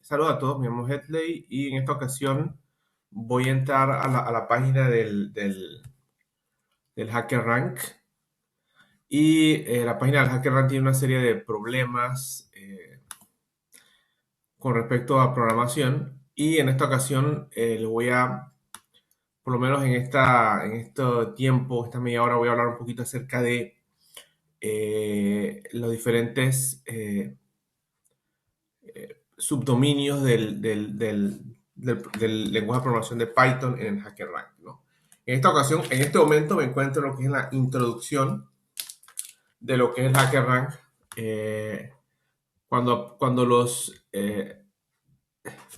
Saludos a todos, me llamo Headley y en esta ocasión voy a entrar a la página del HackerRank y la página del HackerRank tiene una serie de problemas con respecto a programación y en esta ocasión le voy a, por lo menos en este tiempo, esta media hora, voy a hablar un poquito acerca de los diferentes subdominios del lenguaje de programación de Python en el HackerRank, ¿no? En esta ocasión, en este momento me encuentro en lo que es la introducción de lo que es el HackerRank. Eh, cuando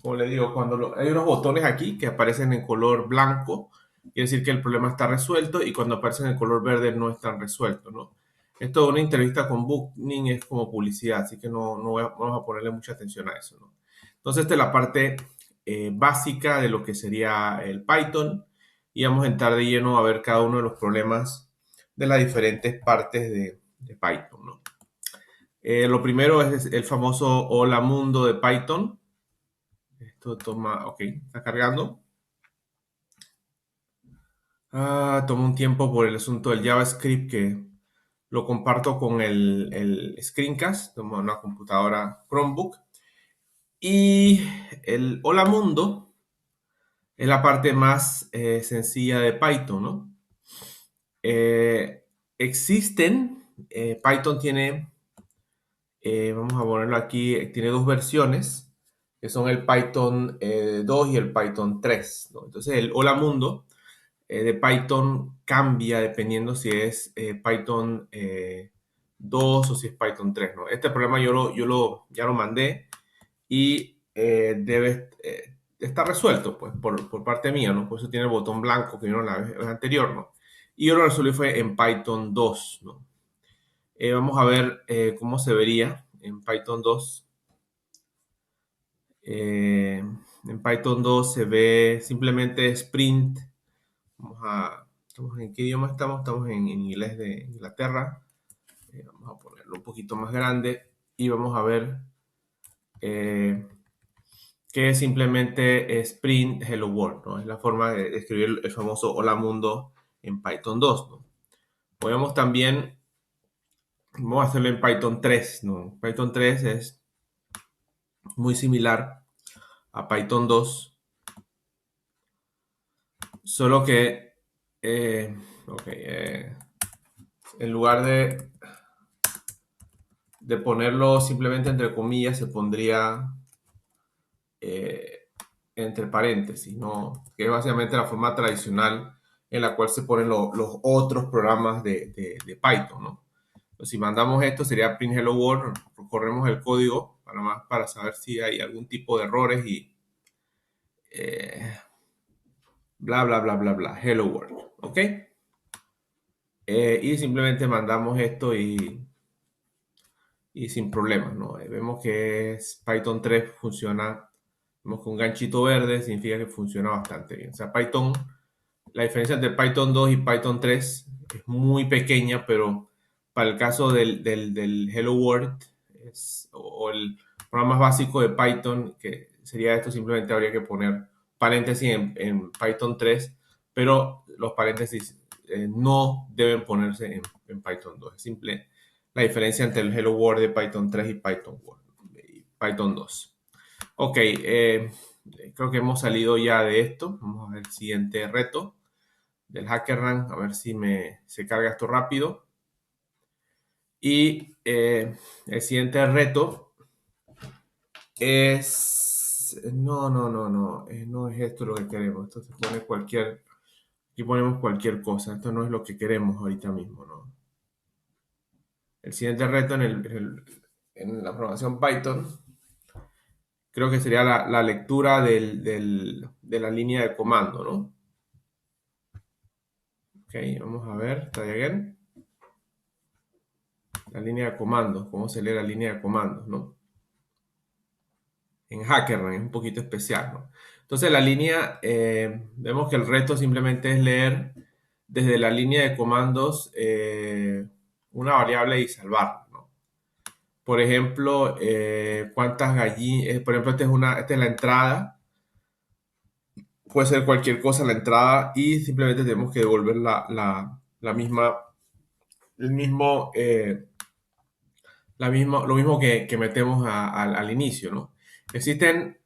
como le digo, hay unos botones aquí que aparecen en color blanco, quiere decir que el problema está resuelto, y cuando aparecen en color verde no están resueltos, ¿no? Esto de una entrevista con Booking es como publicidad, así que vamos a ponerle mucha atención a eso, ¿no? Entonces, esta es la parte básica de lo que sería el Python, y vamos a entrar de lleno a ver cada uno de los problemas de las diferentes partes de Python, ¿no? Lo primero es el famoso Hola Mundo de Python. Esto toma, ok, está cargando. Toma un tiempo por el asunto del JavaScript, que lo comparto con el Screencast, tomo una computadora Chromebook. Y el Hola Mundo es la parte más sencilla de Python, ¿no? Python tiene, vamos a ponerlo aquí, tiene dos versiones, que son el Python 2 y el Python 3, ¿no? Entonces el Hola Mundo de Python cambia dependiendo si es Python 2 o si es Python 3, ¿no? Este problema ya lo mandé y debe estar resuelto, pues, por parte mía, ¿no? Por eso tiene el botón blanco que vino la vez anterior, ¿no? Y yo lo resolví fue en Python 2, ¿no? Vamos a ver cómo se vería en Python 2. En Python 2 se ve simplemente Sprint. Estamos en qué idioma estamos. Estamos en inglés de Inglaterra. Vamos a ponerlo un poquito más grande y vamos a ver que es simplemente Sprint Hello World, ¿no? Es la forma de escribir el famoso Hola Mundo en Python 2, ¿no? Podemos también, vamos a hacerlo en Python 3, ¿no? Python 3 es muy similar a Python 2, solo que, ok, en lugar de ponerlo simplemente entre comillas, se pondría eh, entre paréntesis, ¿no? Que es básicamente la forma tradicional en la cual se ponen los otros programas de Python, ¿no? Entonces, si mandamos esto, sería print hello world, corremos el código para saber si hay algún tipo de errores y eh, bla, bla, bla, bla, bla, hello world, ¿ok? Y simplemente mandamos esto y sin problemas, ¿no? Vemos que Python 3 funciona, vemos que un ganchito verde significa que funciona bastante bien. O sea, la diferencia entre Python 2 y Python 3 es muy pequeña, pero para el caso del Hello World o el programa más básico de Python, que sería esto, simplemente habría que poner paréntesis en Python 3, pero los paréntesis no deben ponerse en Python 2. Es simple la diferencia entre el Hello World de Python 3 y Python 2. Ok, creo que hemos salido ya de esto. Vamos a ver el siguiente reto del HackerRank, a ver si se carga esto rápido. Y el siguiente reto es... No, no, no, no, no es esto lo que queremos. Esto se pone aquí ponemos cualquier cosa. Esto no es lo que queremos ahorita mismo, ¿no? El siguiente reto en la programación Python, creo que sería la lectura de la línea de comando, ¿no? Ok, vamos a ver, try again. La línea de comandos, cómo se lee la línea de comandos, ¿no? En HackerRank es un poquito especial, ¿no? Entonces vemos que el reto simplemente es leer desde la línea de comandos una variable y salvarla, ¿no? Por ejemplo, cuántas gallinas, por ejemplo, esta es la entrada, puede ser cualquier cosa la entrada y simplemente tenemos que devolver la misma, el mismo, lo mismo que metemos al inicio, ¿no? Existen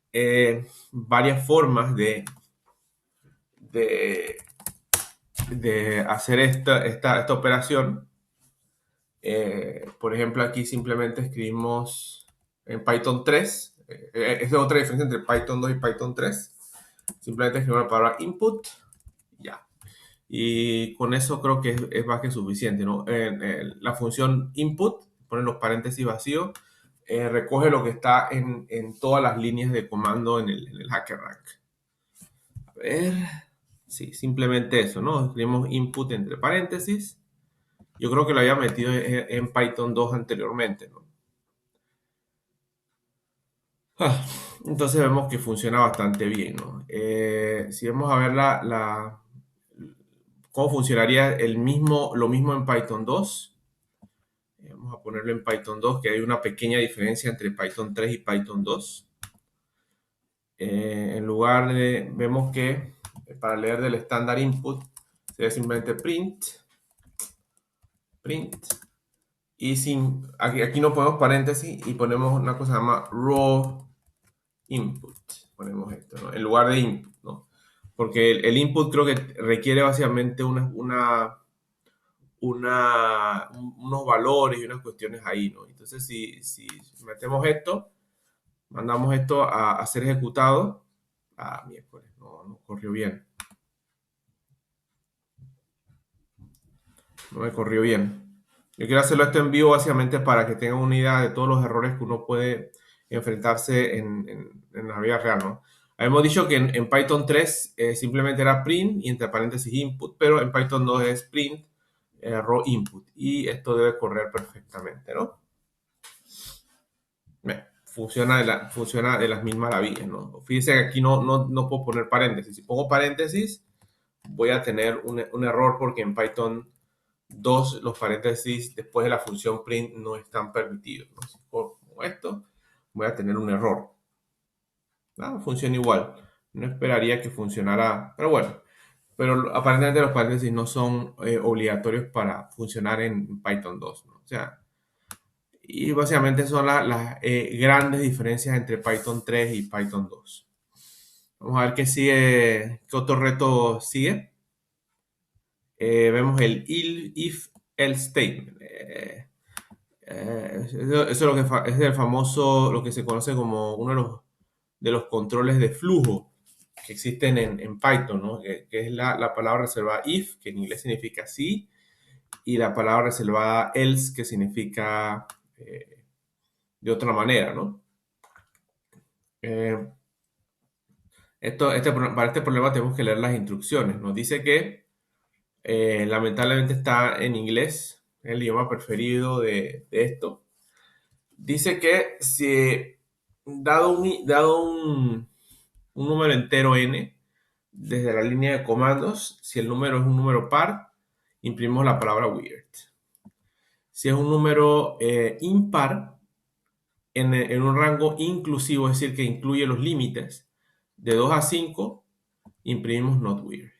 varias formas de, de hacer esta operación. Por ejemplo, aquí simplemente escribimos en Python 3. Esa es otra diferencia entre Python 2 y Python 3. Simplemente escribimos la palabra input, ya. Y con eso creo que es más que suficiente, ¿no? La función input, ponen los paréntesis vacíos, recoge lo que está en todas las líneas de comando en el HackerRank. A ver, sí, simplemente eso, ¿no? Escribimos input entre paréntesis. Yo creo que lo había metido en Python 2 anteriormente, ¿no? Ah, entonces vemos que funciona bastante bien, ¿no? Si vamos a ver cómo funcionaría lo mismo en Python 2. Vamos a ponerlo en Python 2, que hay una pequeña diferencia entre Python 3 y Python 2. En lugar de, vemos que para leer del estándar input, sería simplemente print, y aquí no ponemos paréntesis y ponemos una cosa que se llama raw input. Ponemos esto, ¿no? En lugar de input, ¿no? Porque el input creo que requiere básicamente unos valores y unas cuestiones ahí, ¿no? Entonces, si metemos esto, mandamos esto a ser ejecutado. Ah, miércoles, no corrió bien. No me corrió bien. Yo quiero hacerlo esto en vivo básicamente para que tengan una idea de todos los errores que uno puede enfrentarse en la vida real, ¿no? Habíamos dicho que en Python 3 simplemente era print y entre paréntesis input, pero en Python 2 es print raw input y esto debe correr perfectamente, ¿no? Funciona de las mil maravillas, ¿no? Fíjense que aquí no puedo poner paréntesis. Si pongo paréntesis, voy a tener un error porque en Python 2 los paréntesis después de la función print no están permitidos, ¿no? Si pongo esto, voy a tener un error. ¿No? Funciona igual. No esperaría que funcionara, pero bueno. Pero aparentemente los paréntesis no son obligatorios para funcionar en Python 2, ¿no? O sea, y básicamente son las grandes diferencias entre Python 3 y Python 2. Vamos a ver qué sigue, qué otro reto sigue. Vemos el if else statement. Eso es lo que es el famoso, lo que se conoce como uno de los controles de flujo que existen en Python, ¿no? Que es la palabra reservada if, que en inglés significa sí, y la palabra reservada else, que significa de otra manera, ¿no? Eh, para este problema tenemos que leer las instrucciones. Nos dice que lamentablemente está en inglés, el idioma preferido de esto. Dice que si dado un número entero n, desde la línea de comandos, si el número es un número par, imprimimos la palabra weird. Si es un número impar, en un rango inclusivo, es decir, que incluye los límites de 2 a 5, imprimimos not weird.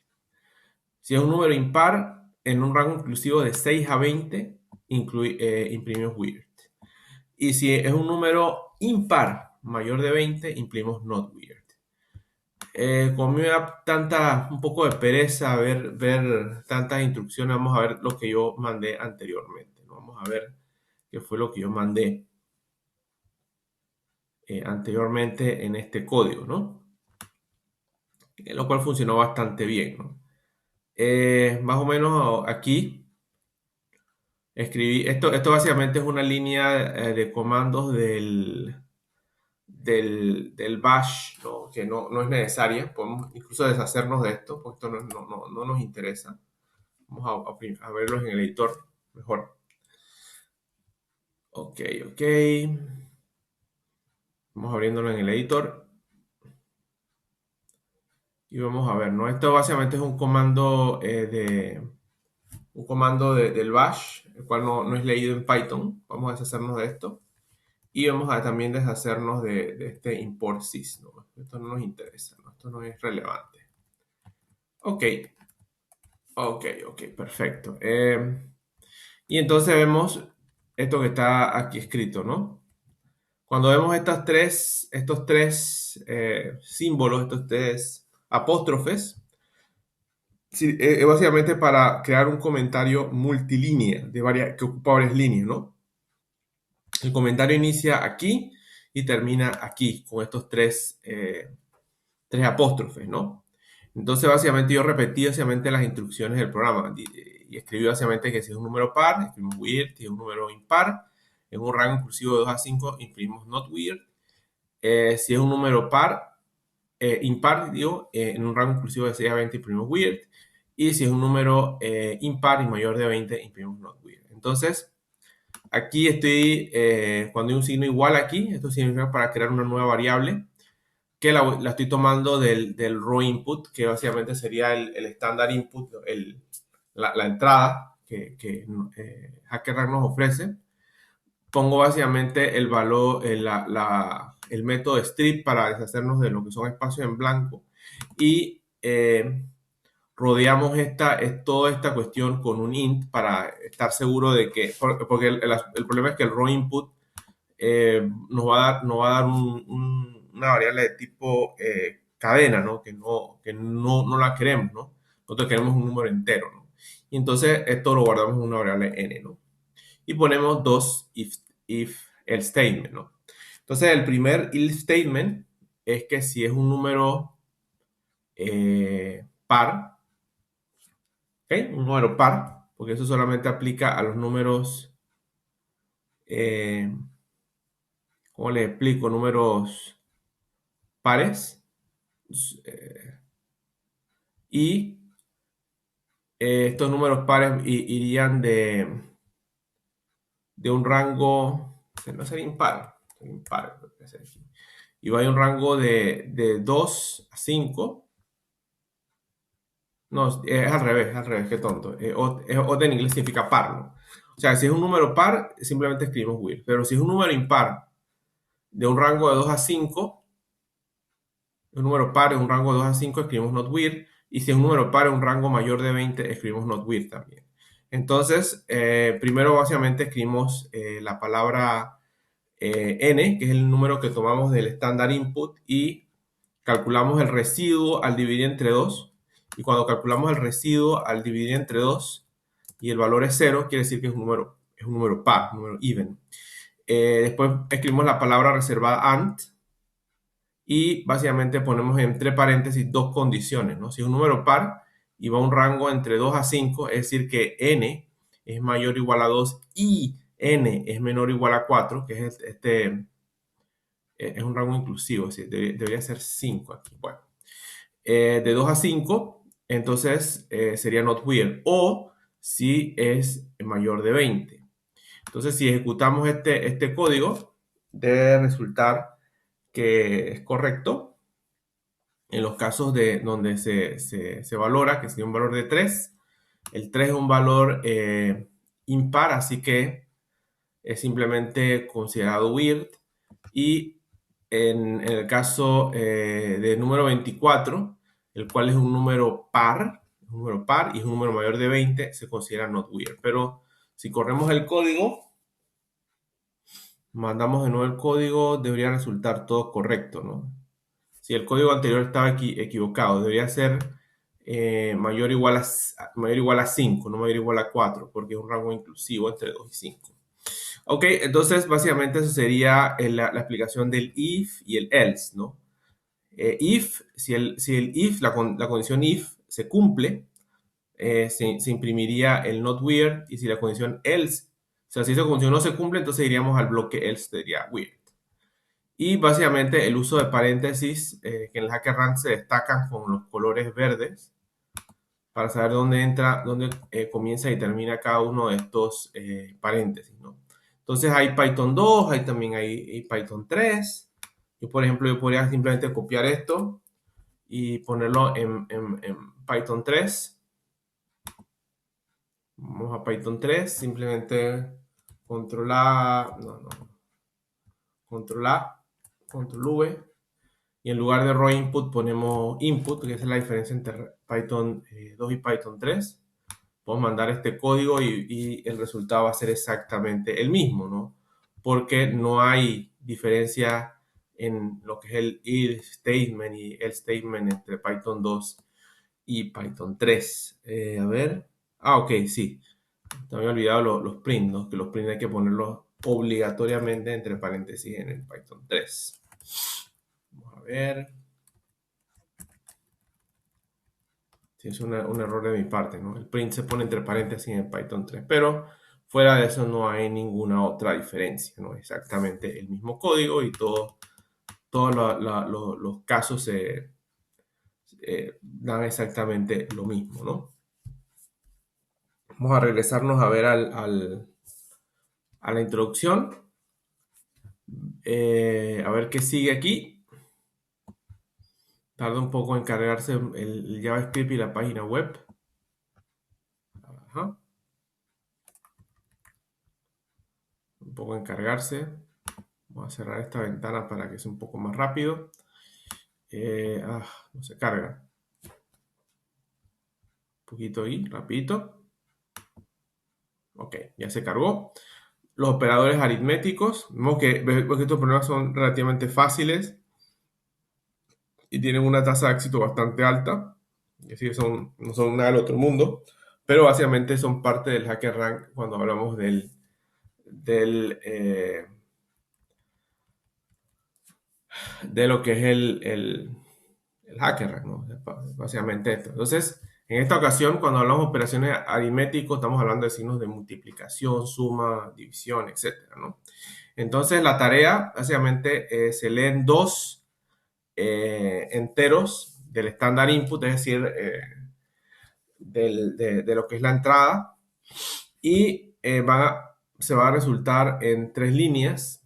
Si es un número impar, en un rango inclusivo de 6 a 20, imprimimos weird. Y si es un número impar mayor de 20, imprimimos not weird. Como me da un poco de pereza ver tantas instrucciones, vamos a ver lo que yo mandé anteriormente, ¿no? Vamos a ver qué fue lo que yo mandé anteriormente en este código, ¿no? Lo cual funcionó bastante bien, ¿no? Más o menos aquí escribí, esto básicamente es una línea de comandos del bash, ¿no? Que no es necesaria. Podemos incluso deshacernos de esto, porque esto no nos interesa. Vamos a verlos en el editor mejor. Ok. Vamos abriéndolo en el editor. Y vamos a ver, ¿no? Esto básicamente es un comando del bash, el cual no es leído en Python. Vamos a deshacernos de esto. Y vamos a también deshacernos de este import sys, ¿no? Esto no nos interesa, ¿no? Esto no es relevante. Ok, ok, perfecto. Y entonces vemos esto que está aquí escrito, ¿no? Cuando vemos estos tres símbolos, estos tres apóstrofes, sí, es básicamente para crear un comentario multilínea que ocupa varias líneas, ¿no? El comentario inicia aquí y termina aquí con estos tres apóstrofes, ¿no? Entonces, básicamente yo repetí básicamente las instrucciones del programa y escribí básicamente que si es un número par, escribimos weird, si es un número impar, en un rango inclusivo de 2 a 5, imprimimos not weird. Si es un número impar, digo, en un rango inclusivo de 6 a 20, imprimimos weird. Y si es un número impar y mayor de 20, imprimimos not weird. Entonces, aquí estoy, cuando hay un signo igual aquí, esto significa para crear una nueva variable que la estoy tomando del raw input, que básicamente sería el estándar input, la entrada que HackerRank nos ofrece. Pongo básicamente el valor, el método strip para deshacernos de lo que son espacios en blanco y rodeamos toda esta cuestión con un int para estar seguro de que, porque el problema es que el raw input nos va a dar una variable de tipo cadena, ¿no? Que no la queremos, ¿no? Nosotros queremos un número entero, ¿no? Y entonces esto lo guardamos en una variable n, ¿no? Y ponemos dos if el statement, ¿no? Entonces el primer if statement es que si es un número par, ¿ok? Un número par, porque eso solamente aplica a los números, eh, ¿cómo les explico? Números pares. Y estos números pares irían de un rango, no sería impar, creo que es aquí. Y va a un rango de 2 a 5. No, es al revés, qué tonto. Odd en inglés significa par, ¿no? O sea, si es un número par, simplemente escribimos weird. Pero si es un número impar de un rango de 2 a 5, un número par en un rango de 2 a 5, escribimos not weird. Y si es un número par en un rango mayor de 20, escribimos not weird también. Entonces, primero básicamente escribimos la palabra n, que es el número que tomamos del estándar input, y calculamos el residuo al dividir entre 2. Y cuando calculamos el residuo al dividir entre 2 y el valor es 0, quiere decir que es un número par, un número even. Después escribimos la palabra reservada AND y básicamente ponemos entre paréntesis dos condiciones, ¿no? Si es un número par y va a un rango entre 2 a 5, es decir que n es mayor o igual a 2 y n es menor o igual a 4, que es es un rango inclusivo, es decir, debería ser 5 aquí. Bueno, de 2 a 5, entonces sería not weird, o si es mayor de 20. Entonces, si ejecutamos este código, debe resultar que es correcto en los casos donde se valora que sea un valor de 3. El 3 es un valor impar, así que es simplemente considerado weird. Y en el caso de número 24, el cual es un número par y es un número mayor de 20, se considera not weird. Pero si corremos el código, mandamos de nuevo el código, debería resultar todo correcto, ¿no? Si el código anterior estaba equivocado, debería ser mayor o igual a 5, no mayor o igual a 4, porque es un rango inclusivo entre 2 y 5. Ok, entonces básicamente eso sería la explicación del if y el else, ¿no? Si el if, la condición if se cumple, se imprimiría el not weird, y si la condición else, o sea, si esa condición no se cumple, entonces iríamos al bloque else, sería weird. Y básicamente el uso de paréntesis, que en el HackerRank se destacan con los colores verdes, para saber dónde comienza y termina cada uno de estos paréntesis, ¿no? Entonces hay Python 2, también hay Python 3. Yo, por ejemplo, yo podría simplemente copiar esto y ponerlo en Python 3. Vamos a Python 3, simplemente control A, no, control A, control V, y en lugar de raw input ponemos input, que esa es la diferencia entre Python 2 y Python 3. Podemos mandar este código y el resultado va a ser exactamente el mismo, ¿no? Porque no hay diferencia en lo que es el if statement y el statement entre Python 2 y Python 3. A ver. Ok, sí. Te había olvidado los print, ¿no? Que los print hay que ponerlos obligatoriamente entre paréntesis en el Python 3. Vamos a ver. Sí, es un error de mi parte, ¿no? El print se pone entre paréntesis en Python 3, pero fuera de eso no hay ninguna otra diferencia, ¿no? Exactamente el mismo código y todos los casos se dan exactamente lo mismo, ¿no? Vamos a regresarnos a ver a la introducción, a ver qué sigue aquí. Tarda un poco en cargarse el JavaScript y la página web. Ajá. Un poco en cargarse. Vamos a cerrar esta ventana para que sea un poco más rápido. No se carga. Un poquito ahí, rapidito. Ok, ya se cargó. Los operadores aritméticos. Vemos que estos problemas son relativamente fáciles y tienen una tasa de éxito bastante alta. Es decir, no son nada del otro mundo, pero básicamente son parte del HackerRank cuando hablamos de lo que es el HackerRank, ¿no? Básicamente esto. Entonces, en esta ocasión, cuando hablamos de operaciones aritméticas, estamos hablando de signos de multiplicación, suma, división, etcétera, ¿no? Entonces, la tarea, básicamente, se leen dos enteros del estándar input, es decir, de lo que es la entrada, y se va a resultar en tres líneas.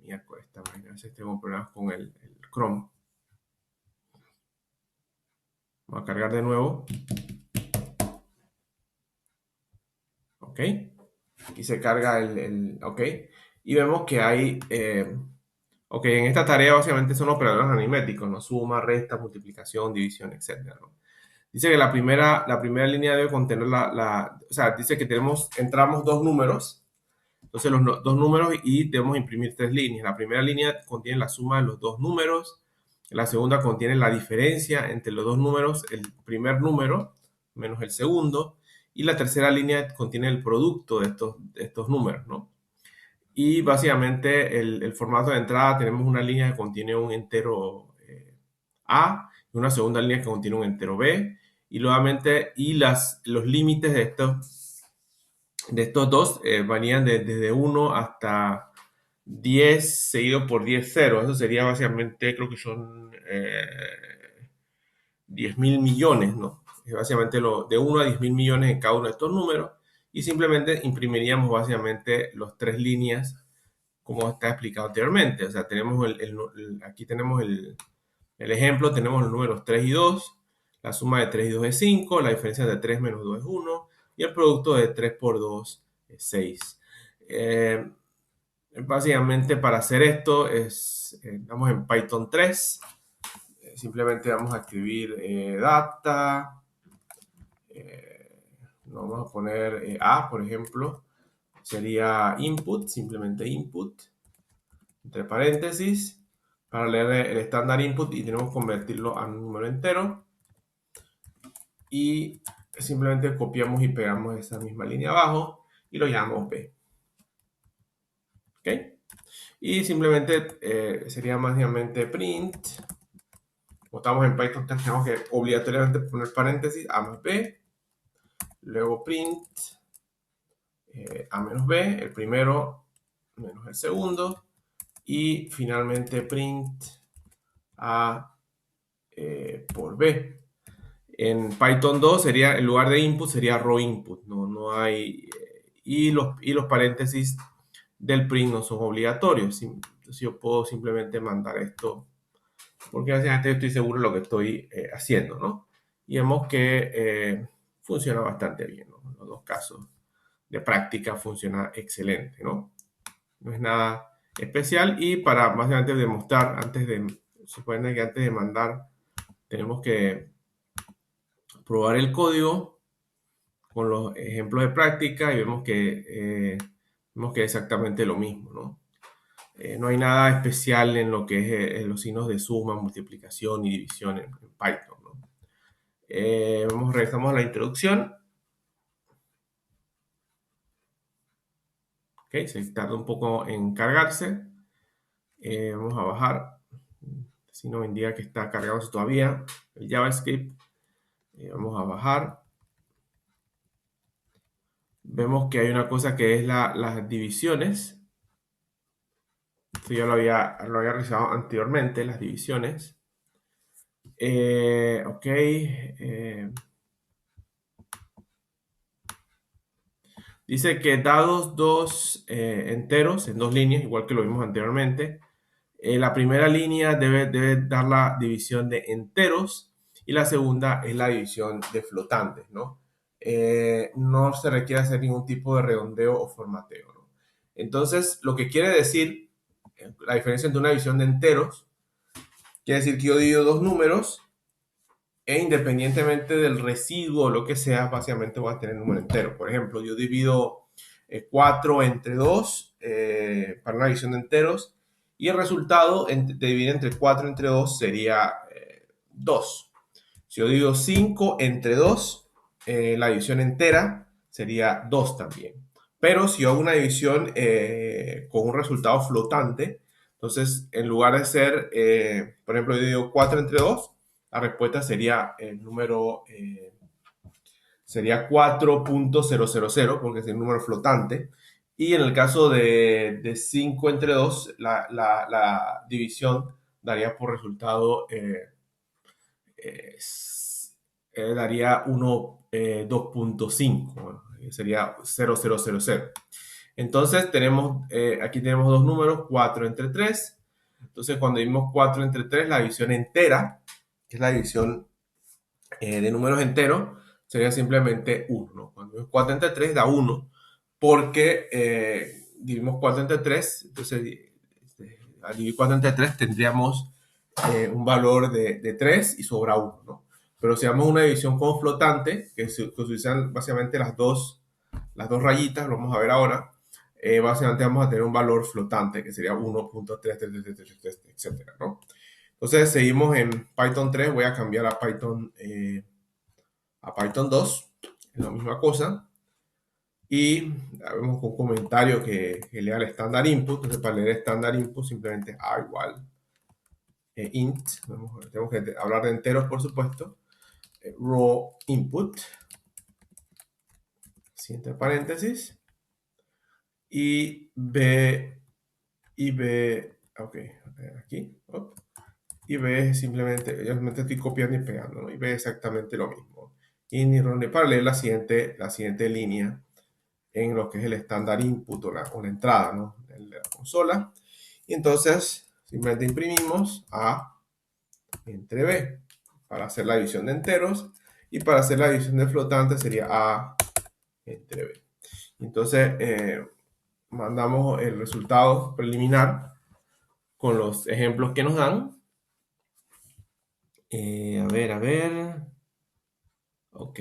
Miércoles, esta mañana, a veces tengo problemas con el Chrome. Vamos a cargar de nuevo. Ok. Aquí se carga ok. Y vemos que hay, ok, en esta tarea básicamente son operadores aritméticos, ¿no? Suma, resta, multiplicación, división, etcétera, ¿no? Dice que la primera línea debe contener o sea, dice que entramos dos números, entonces dos números y debemos imprimir tres líneas. La primera línea contiene la suma de los dos números, la segunda contiene la diferencia entre los dos números, el primer número menos el segundo, y la tercera línea contiene el producto de estos números, ¿no? Y básicamente el formato de entrada tenemos una línea que contiene un entero A y una segunda línea que contiene un entero B. Y nuevamente, los límites de estos dos varían desde 1 hasta 10 seguido por 10 ceros. Eso sería básicamente, creo que son 10.000 millones, ¿no? Es básicamente de 1 a 10.000 millones en cada uno de estos números. Y simplemente imprimiríamos básicamente las tres líneas como está explicado anteriormente. O sea, tenemos aquí tenemos el ejemplo, tenemos los números 3 y 2, la suma de 3 y 2 es 5, la diferencia de 3 menos 2 es 1, y el producto de 3 por 2 es 6. Básicamente para hacer esto estamos en Python 3, simplemente vamos a escribir data, vamos a poner A, por ejemplo, sería input, simplemente input, entre paréntesis, para leer el estándar input y tenemos que convertirlo a un número entero. Y simplemente copiamos y pegamos esa misma línea abajo y lo llamamos B. ¿Ok? Y simplemente sería básicamente print. Como estamos en Python, tenemos que obligatoriamente poner paréntesis A más B. Luego print A menos B, el primero menos el segundo. Y finalmente print A por B. En Python 2 sería, en lugar de input, sería raw input. No hay. Y los paréntesis del print no son obligatorios. Entonces yo puedo simplemente mandar esto porque básicamente estoy seguro de lo que estoy haciendo, ¿no? Y vemos que funciona bastante bien, ¿no? En los dos casos de práctica funciona excelente, ¿no? No es nada especial. Y para básicamente demostrar, supone que antes de mandar, tenemos que probar el código con los ejemplos de práctica y vemos que es exactamente lo mismo, ¿no? No hay nada especial en lo que es los signos de suma, multiplicación y división en Python, ¿no? Regresamos a la introducción. Ok, se tarda un poco en cargarse. Vamos a bajar. Si no me indica que está cargándose todavía el JavaScript. Vamos a bajar. Vemos que hay una cosa que es las divisiones. Esto ya lo había realizado anteriormente, las divisiones. Ok. Dice que dados dos enteros en dos líneas, igual que lo vimos anteriormente, la primera línea debe dar la división de enteros y la segunda es la división de flotantes, ¿no? No se requiere hacer ningún tipo de redondeo o formateo, ¿no? Entonces, lo que quiere decir, la diferencia entre una división de enteros, quiere decir que yo divido dos números e independientemente del residuo o lo que sea, básicamente voy a tener un número entero. Por ejemplo, yo divido 4 entre 2 para una división de enteros y el resultado de dividir entre 4 entre 2 sería 2. Si yo divido 5 entre 2, la división entera sería 2 también. Pero si yo hago una división con un resultado flotante, entonces en lugar de ser, por ejemplo, yo divido 4 entre 2, la respuesta sería el número, sería 4.000 porque es el número flotante. Y en el caso de 5 entre 2, la división daría por resultado daría 2.5, bueno, sería 0.000. Entonces aquí tenemos dos números, 4 entre 3. Entonces cuando dimos 4 entre 3, la división entera, que es la división de números enteros, sería simplemente 1, ¿no? Cuando dimos 4 entre 3 da 1, porque dividimos 4 entre 3, entonces al dividir 4 entre 3 tendríamos un valor de 3 y sobra 1, ¿no? Pero si damos una división con flotante, que se utilizan básicamente las dos rayitas, lo vamos a ver ahora, básicamente vamos a tener un valor flotante que sería 1.33333, etcétera, ¿no? Entonces seguimos en Python 3, voy a cambiar a Python 2, es la misma cosa. Y vemos un comentario que lea el estándar input. Entonces para leer estándar input simplemente a igual int, tenemos que hablar de enteros por supuesto, raw input, siguiente paréntesis, y b, ok, aquí, y b simplemente, yo simplemente estoy copiando y pegando, ¿no? Y b exactamente lo mismo. Y ni para leer la siguiente línea en lo que es el estándar input o la entrada, ¿no? De la consola. Y entonces simplemente imprimimos a entre b para hacer la división de enteros, y para hacer la división de flotantes sería a entre b. Entonces mandamos el resultado preliminar con los ejemplos que nos dan. A ver. Ok.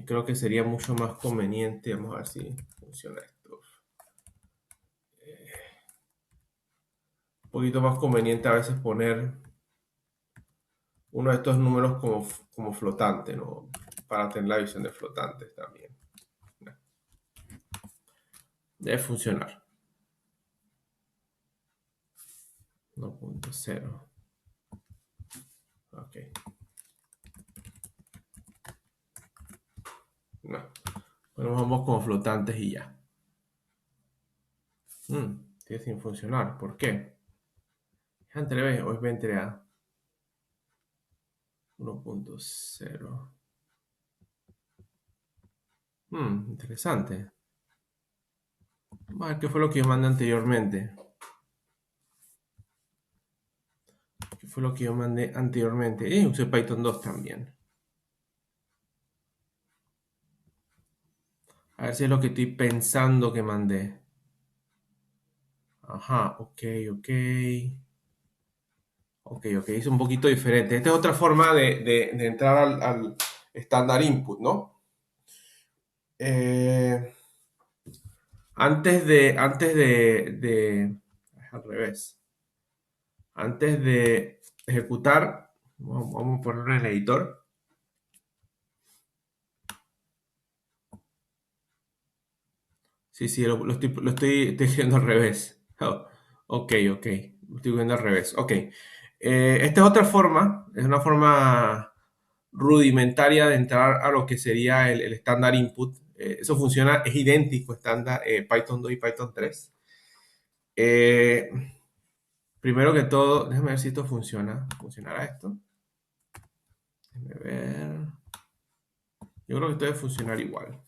Creo que sería mucho más conveniente. Vamos a ver si funciona esto. Un poquito más conveniente a veces poner uno de estos números como flotante, ¿no? Para tener la visión de flotantes también. Debe funcionar. 1.0. Ok. No. Ponemos ambos como flotantes y ya. Sigue sin funcionar. ¿Por qué? ¿Es entre B o es B entre A? 1.0. Interesante. Vamos a ver qué fue lo que yo mandé anteriormente. ¿Qué fue lo que yo mandé anteriormente? Usé Python 2 también. A ver si es lo que estoy pensando que mandé. Ajá, ok, ok. Ok, ok, es un poquito diferente. Esta es otra forma de entrar al estándar input, ¿no? Eh, es al revés. Antes de ejecutar, vamos a ponerlo en el editor. Sí, sí, estoy escribiendo al revés. Oh, ok, ok, lo estoy viendo al revés. Ok. Esta es otra forma, es una forma rudimentaria de entrar a lo que sería el estándar input. Eso funciona, es idéntico estándar Python 2 y Python 3. Eh, Primero que todo, déjame ver si esto funciona. ¿Funcionará esto? Déjame ver. Yo creo que esto debe funcionar igual.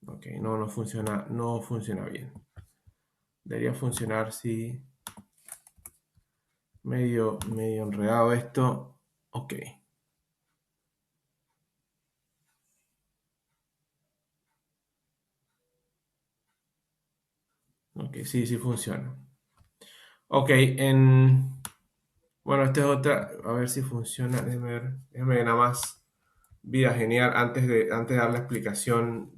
Ok, no, no funciona bien. Debería funcionar si medio enredado esto. Ok, ok, sí, sí funciona. Ok, bueno, esta es otra, a ver si funciona. Déjame ver nada más. Vida genial, antes de dar la explicación,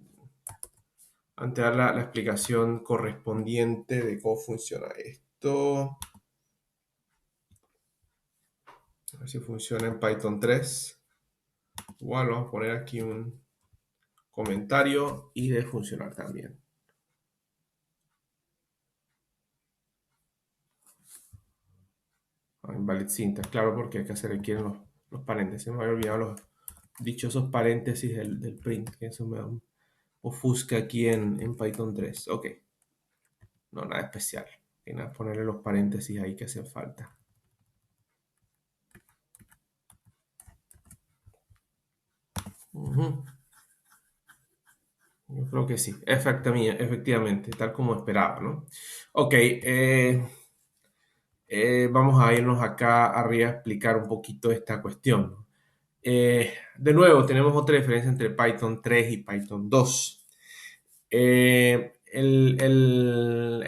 antes de dar la explicación correspondiente de cómo funciona esto. A ver si funciona en Python 3. Igual vamos a poner aquí un comentario y debe funcionar también. Invalid syntax, claro, porque hay que hacer aquí en los paréntesis. Me había olvidado los dichosos paréntesis del print, que eso me da un ofusca aquí en Python 3. Ok, no, nada especial. Y nada, ponerle los paréntesis ahí que hacen falta. Ujú. Yo creo que sí, efectivamente, tal como esperaba, ¿no? Ok, vamos a irnos acá arriba a explicar un poquito esta cuestión, ¿no? De nuevo, tenemos otra diferencia entre Python 3 y Python 2. El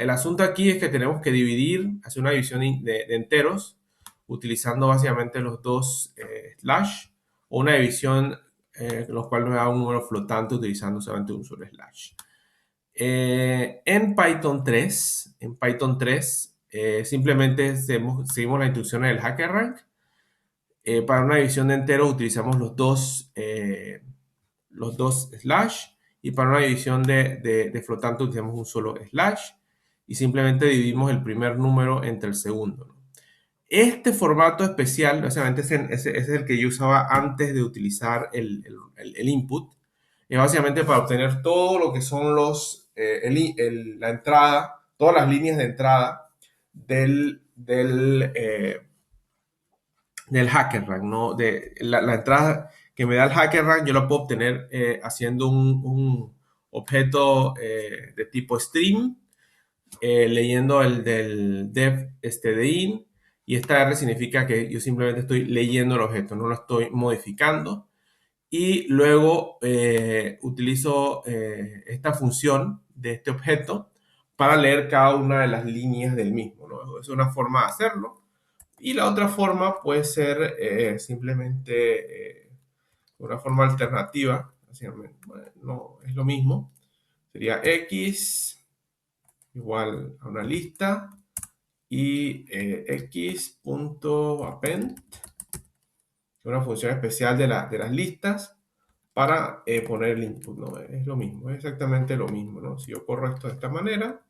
asunto aquí es que tenemos que hacer una división de enteros, utilizando básicamente los dos slash, o una división los cuales nos da un número flotante utilizando solamente un solo slash. En Python 3 simplemente seguimos las instrucciones del HackerRank. Para una división de enteros utilizamos los dos slash, y para una división de flotante utilizamos un solo slash y simplemente dividimos el primer número entre el segundo, ¿no? Este formato especial, básicamente ese es el que yo usaba antes de utilizar el input. Es básicamente para obtener todo lo que son la entrada, todas las líneas de entrada del HackerRank, ¿no? De la entrada que me da el HackerRank, yo la puedo obtener haciendo un objeto de tipo stream, leyendo el del dev de in, y esta R significa que yo simplemente estoy leyendo el objeto, no lo estoy modificando. Y luego utilizo esta función de este objeto para leer cada una de las líneas del mismo, ¿no? Es una forma de hacerlo. Y la otra forma puede ser simplemente una forma alternativa. Bueno, no es lo mismo. Sería x igual a una lista y x.append, una función especial de las listas para poner el input, ¿no? Es lo mismo, es exactamente lo mismo, ¿no? Si yo corro esto de esta manera,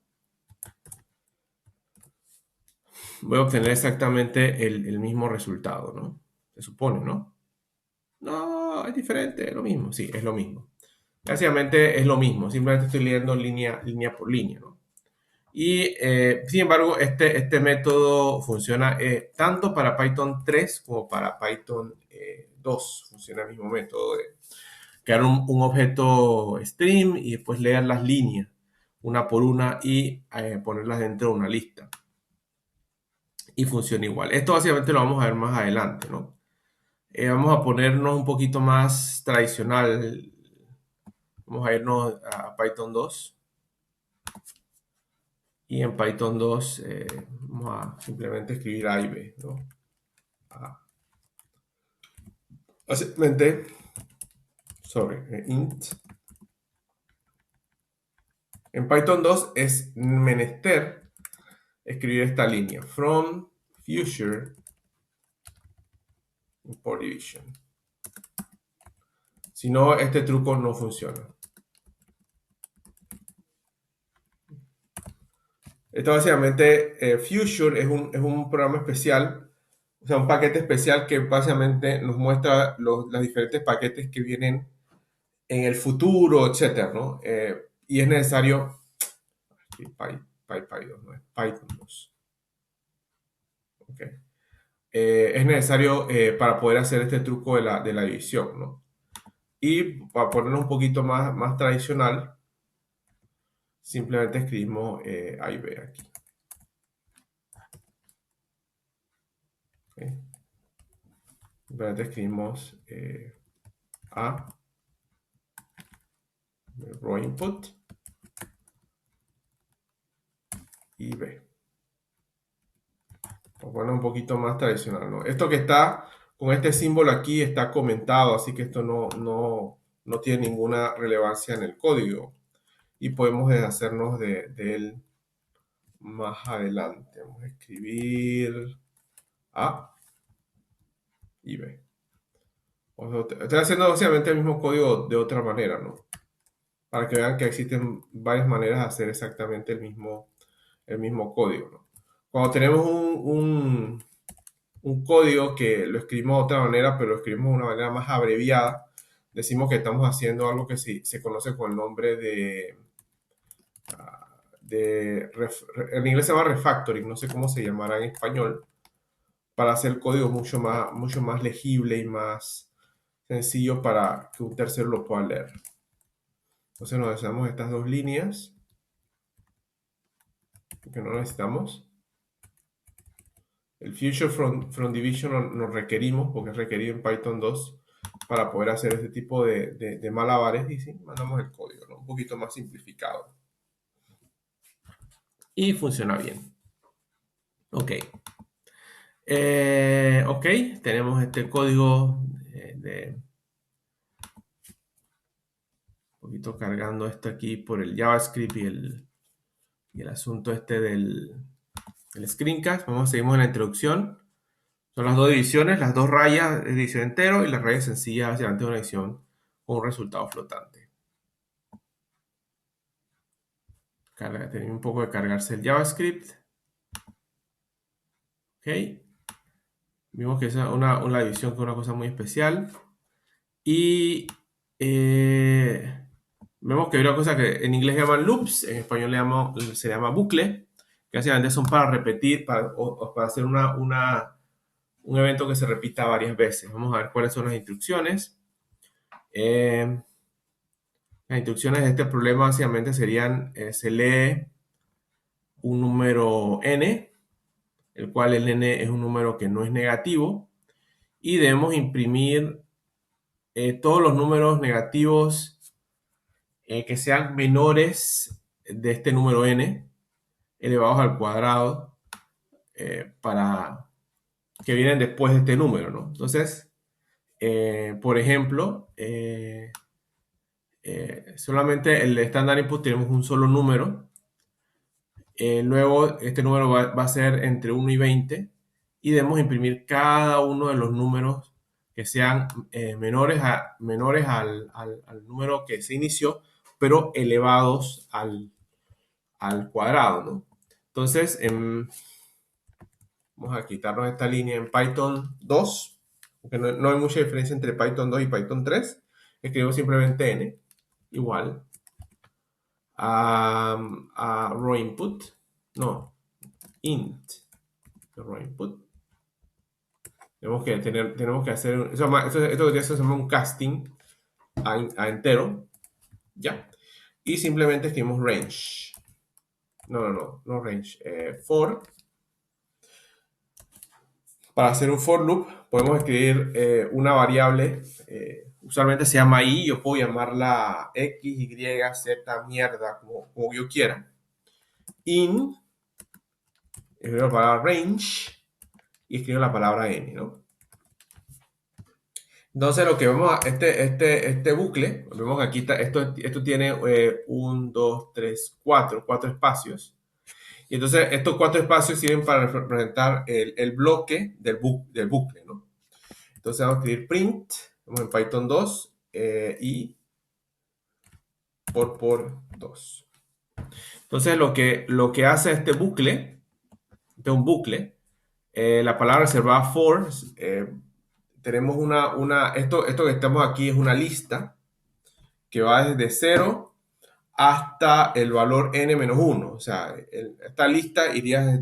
voy a obtener exactamente el mismo resultado, ¿no? Se supone, ¿no? No, es diferente, es lo mismo. Sí, es lo mismo. Básicamente es lo mismo, simplemente estoy leyendo línea por línea, ¿no? Y sin embargo, este método funciona tanto para Python 3 como para Python 2. Funciona el mismo método de crear un objeto stream y después leer las líneas una por una y ponerlas dentro de una lista. Y funciona igual. Esto básicamente lo vamos a ver más adelante, ¿no? Vamos a ponernos un poquito más tradicional Vamos a irnos a Python 2. Y en Python 2 vamos a simplemente escribir A y B, ¿no? A. Básicamente, int. En Python 2 es menester escribir esta línea. From future import division. Si no, este truco no funciona. Esto básicamente, Future es un programa especial, o sea, un paquete especial que básicamente nos muestra los diferentes paquetes que vienen en el futuro, etcétera, ¿no? Y es necesario, aquí, Py2, no es Python 2. Okay. Es necesario para poder hacer este truco de la división, ¿no? Y para ponerlo un poquito más tradicional, simplemente escribimos A y B aquí. Okay. Simplemente escribimos A, raw input, y B. Para poner un poquito más tradicional, ¿no? Esto que está con este símbolo aquí está comentado, así que esto no tiene ninguna relevancia en el código. Y podemos deshacernos de él más adelante. Vamos a escribir A y B. Estoy haciendo básicamente el mismo código de otra manera, ¿no? Para que vean que existen varias maneras de hacer exactamente el mismo código, ¿no? Cuando tenemos un código que lo escribimos de otra manera, pero lo escribimos de una manera más abreviada, decimos que estamos haciendo algo que se conoce con el nombre en inglés se llama refactoring, no sé cómo se llamará en español, para hacer el código mucho más legible y más sencillo para que un tercero lo pueda leer. Entonces nos necesitamos estas dos líneas que no necesitamos. El future from division nos requerimos porque es requerido en Python 2 para poder hacer este tipo de malabares y sí, mandamos el código, ¿no? Un poquito más simplificado. Y funciona bien. Ok. Ok, tenemos este código un poquito cargando esto aquí por el JavaScript y el asunto este del screencast. Vamos a seguir en la introducción. Son las dos divisiones, las dos rayas es división entero y las rayas sencillas básicamente una división con un resultado flotante. Tiene un poco de cargarse el JavaScript. Ok. Vimos que es una división que es una cosa muy especial. Y vemos que hay una cosa que en inglés llaman loops, en español se llama bucle, que básicamente son para repetir, para hacer un evento que se repita varias veces. Vamos a ver cuáles son las instrucciones. Las instrucciones de este problema básicamente serían, se lee un número n, el cual el n es un número que no es negativo, y debemos imprimir todos los números negativos que sean menores de este número n elevados al cuadrado para que vienen después de este número, ¿no? Entonces, por ejemplo, solamente el estándar input tenemos un solo número. Luego, este número va a ser entre 1 y 20 y debemos imprimir cada uno de los números que sean menores al número que se inició, pero elevados al cuadrado, ¿no? Entonces, vamos a quitarnos esta línea en Python 2, porque no hay mucha diferencia entre Python 2 y Python 3. Escribimos simplemente n igual a raw input, no, int raw input. Tenemos que hacer, esto que se llama un casting a entero, ¿ya? Y simplemente escribimos range. No range. For. Para hacer un for loop podemos escribir una variable usualmente se llama i, yo puedo llamarla x, y, z, mierda, como yo quiera. In, escribo la palabra range y escribo la palabra n, ¿no? Entonces lo que vemos, este bucle, vemos que aquí está, esto tiene 1, 2, 3, 4 espacios. Y entonces estos 4 espacios sirven para representar el bloque del bucle, ¿no? Entonces vamos a escribir print, vamos en Python 2 y por 2. Entonces lo que hace este bucle, de un bucle, la palabra reservada for, tenemos esto que estamos aquí es una lista que va desde 0 hasta el valor n-1. O sea, esta lista iría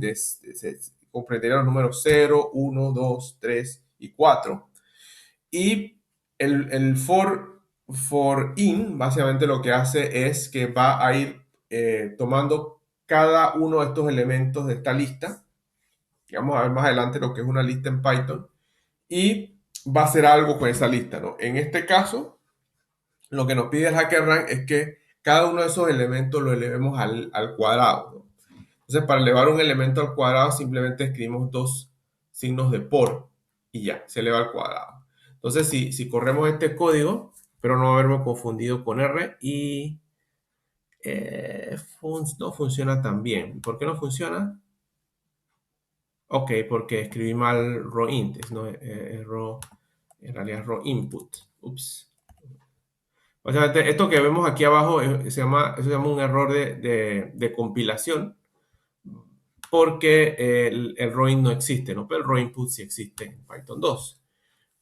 comprendería los números 0, 1, 2, 3 y 4. Y el for in, básicamente lo que hace es que va a ir tomando cada uno de estos elementos de esta lista. Y vamos a ver más adelante lo que es una lista en Python. Y va a hacer algo con esa lista, ¿no? En este caso, lo que nos pide el HackerRank es que cada uno de esos elementos lo elevemos al cuadrado, ¿no? Entonces, para elevar un elemento al cuadrado, simplemente escribimos 2 signos de por y ya, se eleva al cuadrado. Entonces, si corremos este código, pero no haberme confundido con R y no funciona tan bien. ¿Por qué no funciona? Ok, porque escribí mal raw int, no, en realidad es raw input. Ups. O sea, esto que vemos aquí abajo eso se llama un error de compilación porque el raw int no existe, ¿no? Pero el raw input sí existe en Python 2.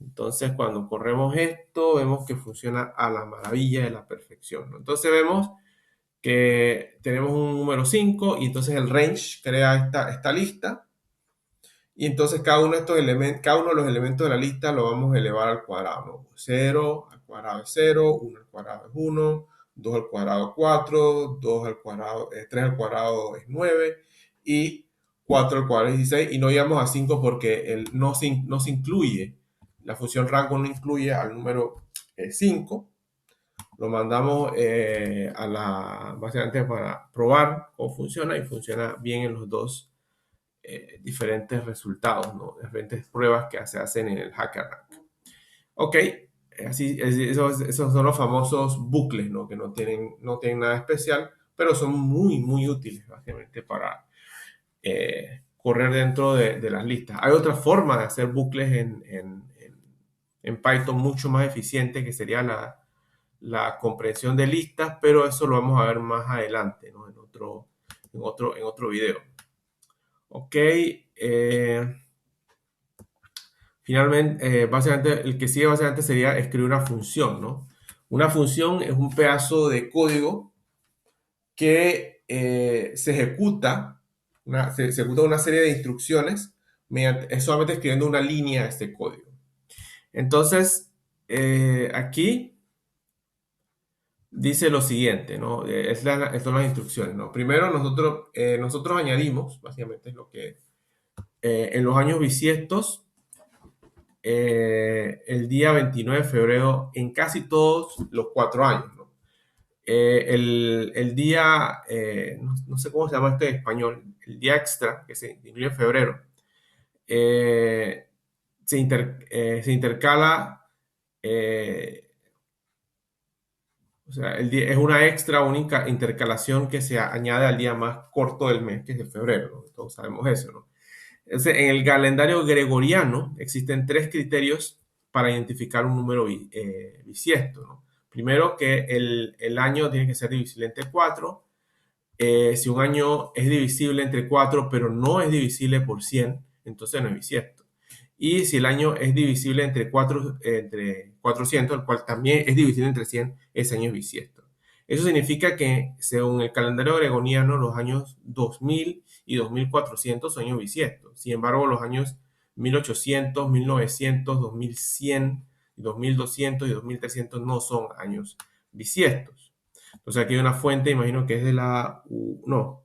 Entonces, cuando corremos esto, vemos que funciona a la maravilla de la perfección, ¿no? Entonces vemos que tenemos un número 5 y entonces el range crea esta lista. Y entonces cada uno de estos elementos, cada uno de los elementos de la lista lo vamos a elevar al cuadrado, ¿no? 0 al cuadrado es 0, 1 al cuadrado es 1, 2 al cuadrado es 4, 2 al cuadrado, 3 al cuadrado es 9 y 4 al cuadrado es 16. Y no llegamos a 5 porque no se incluye, la función rango no incluye al número 5. Lo mandamos básicamente para probar cómo funciona y funciona bien en los dos diferentes resultados, ¿no? Diferentes pruebas que se hacen en el HackerRank. Ok, esos son los famosos bucles, ¿no? Que no tienen nada especial, pero son muy útiles, básicamente, para correr dentro de las listas. Hay otra forma de hacer bucles en Python mucho más eficiente, que sería la comprensión de listas, pero eso lo vamos a ver más adelante, ¿no? En otro video. Ok, finalmente, básicamente, el que sigue básicamente sería escribir una función, ¿no? Una función es un pedazo de código que se ejecuta una serie de instrucciones es solamente escribiendo una línea de este código. Entonces, aquí dice lo siguiente, ¿no? Estas son las instrucciones, ¿no? Primero, nosotros añadimos, básicamente es lo que en los años bisiestos, el día 29 de febrero en casi todos los 4 años, ¿no? El día, no sé cómo se llama esto en español, el día extra, que se incluye en febrero, se intercala, o sea, es una extra, única intercalación que se añade al día más corto del mes, que es el febrero, ¿no? Todos sabemos eso, ¿no? Entonces, en el calendario gregoriano existen 3 criterios para identificar un número bisiesto, ¿no? Primero, que el año tiene que ser divisible entre 4. Si un año es divisible entre 4, pero no es divisible por 100, entonces no es bisiesto. Y si el año es divisible entre 400, el cual también es divisible entre 100, ese año es bisiesto. Eso significa que, según el calendario gregoriano, los años 2000 y 2400 son años bisiestos. Sin embargo, los años 1800, 1900, 2100, 2200 y 2300 no son años bisiestos. Entonces aquí hay una fuente, imagino que es de la... no.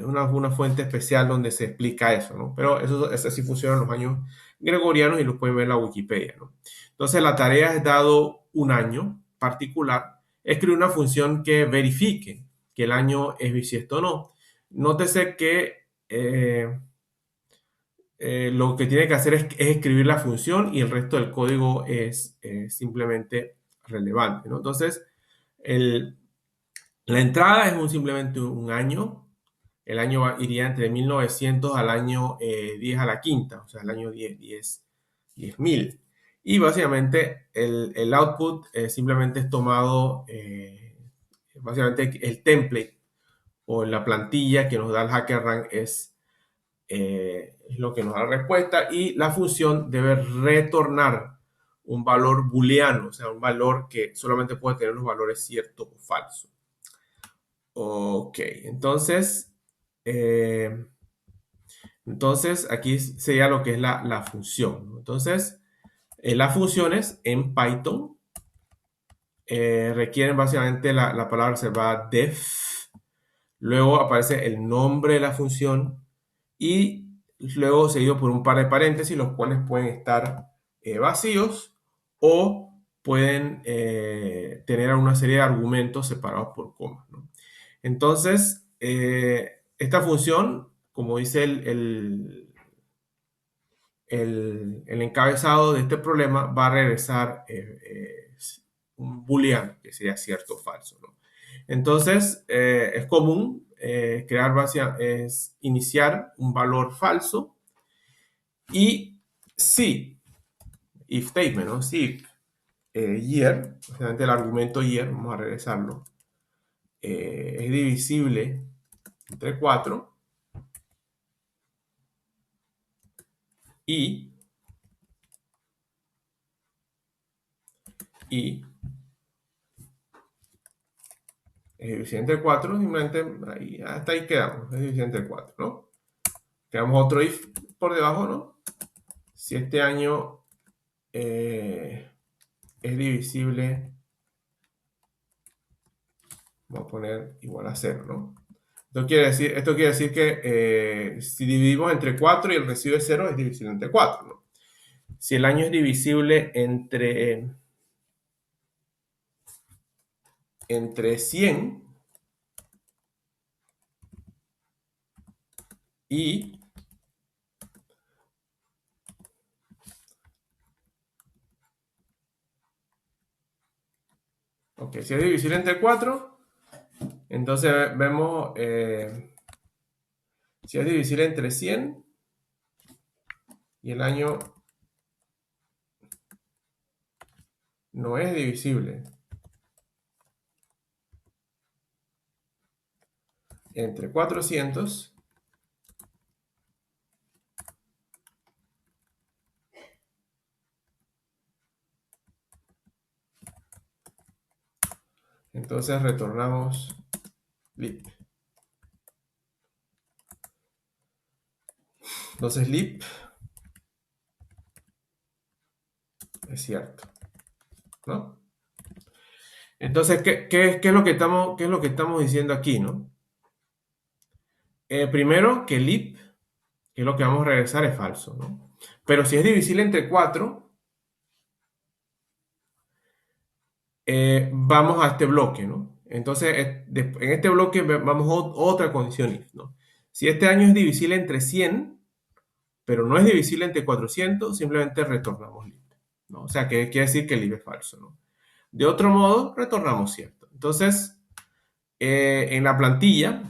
una fuente especial donde se explica eso, ¿no? Pero eso sí funciona en los años gregorianos y lo pueden ver en la Wikipedia, ¿no? Entonces la tarea es dado un año particular, escribir una función que verifique que el año es bisiesto o no. Nótese que lo que tiene que hacer es escribir la función y el resto del código es simplemente relevante, ¿no? Entonces, la entrada es simplemente un año. El año iría entre 1900 al año 10 a la quinta, o sea, el año 10.000. Y básicamente el output simplemente es tomado, básicamente el template o la plantilla que nos da el HackerRank es lo que nos da la respuesta y la función debe retornar un valor booleano, o sea, un valor que solamente puede tener los valores cierto o falso. Ok, eh, entonces aquí sería lo que es la función, ¿no? Entonces, las funciones en Python requieren básicamente la palabra reservada def, luego aparece el nombre de la función y luego seguido por un par de paréntesis, los cuales pueden estar vacíos o pueden tener una serie de argumentos separados por comas, ¿no? Entonces, esta función, como dice el encabezado de este problema, va a regresar un booleano, que sería cierto o falso, ¿no? Entonces, es común es iniciar un valor falso y si, if statement, ¿no? Si year, obviamente el argumento year, vamos a regresarlo, es divisible entre 4 y es divisible entre 4, simplemente hasta ahí quedamos, es divisible entre 4, ¿no? Creamos otro if por debajo, ¿no? Si este año es divisible, vamos a poner igual a 0, ¿no? Esto quiere decir que si dividimos entre 4 y el residuo es 0, es divisible entre 4, ¿no? Si el año es divisible entre 100 y ok, si es divisible entre 4, entonces vemos si es divisible entre 100 y el año no es divisible entre 400, entonces retornamos lip. Entonces lip es cierto, ¿no? Entonces, ¿qué es lo que estamos diciendo aquí, ¿no? Primero, que lip, que es lo que vamos a regresar, es falso, ¿no? Pero si es divisible entre 4, vamos a este bloque, ¿no? Entonces, en este bloque vamos a otra condición if, ¿no? Si este año es divisible entre 100, pero no es divisible entre 400, simplemente retornamos lip, ¿no? O sea, que quiere decir que el lip es falso, ¿no? De otro modo, retornamos cierto. Entonces, en la plantilla,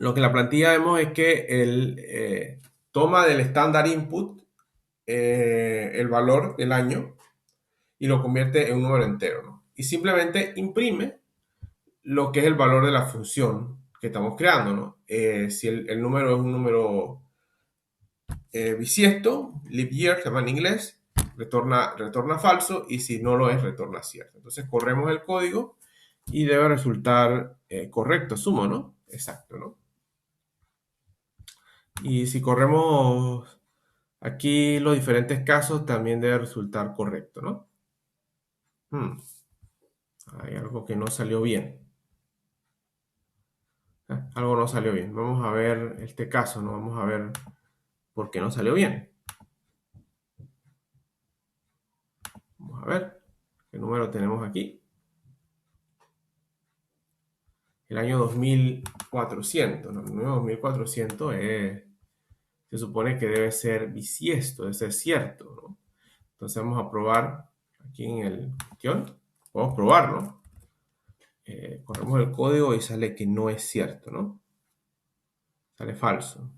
lo que en la plantilla vemos es que él toma del estándar input el valor del año y lo convierte en un número entero, ¿no? Y simplemente imprime lo que es el valor de la función que estamos creando, ¿no? Si el número es un número bisiesto, leap year se llama en inglés, retorna falso y si no lo es, retorna cierto. Entonces corremos el código y debe resultar correcto, asumo, ¿no? Exacto, ¿no? Y si corremos aquí los diferentes casos, también debe resultar correcto, ¿no? Hay algo que no salió bien. algo no salió bien. Vamos a ver este caso, ¿no? Vamos a ver por qué no salió bien. Vamos a ver qué número tenemos aquí. El año 2400, ¿no? El número 2400 se supone que debe ser bisiesto, debe ser cierto, ¿no? Entonces vamos a probar aquí en el cuestión. Podemos probarlo. Corremos el código y sale que no es cierto, ¿no? Sale falso.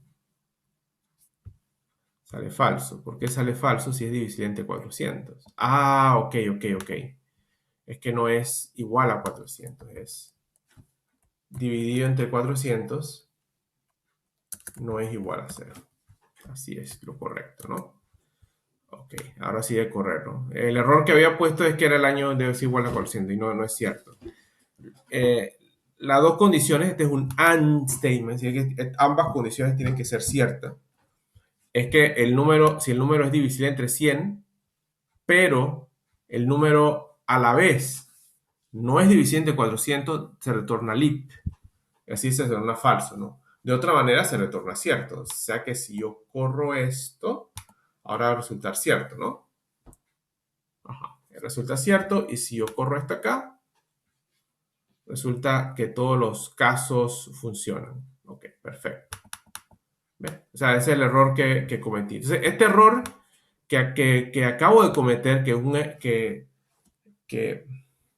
Sale falso. ¿Por qué sale falso si es divisible entre 400? Ah, ok. Es que no es igual a 400. Es dividido entre 400 no es igual a 0. Así es lo correcto, ¿no? Ok, ahora sí de correr, ¿no? El error que había puesto es que era el año debe ser igual a 400 y no es cierto. Las dos condiciones, este es un AND statement, ¿sí? Que ambas condiciones tienen que ser ciertas. Es que el número, si el número es divisible entre 100, pero el número a la vez no es divisible entre 400, se retorna lip. Así se retorna falso, ¿no? De otra manera se retorna cierto. O sea que si yo corro esto, ahora va a resultar cierto, ¿no? Ajá. Resulta cierto. Y si yo corro esto acá, resulta que todos los casos funcionan. Ok, perfecto. ¿Ven? O sea, ese es el error que cometí. Entonces, este error que acabo de cometer, que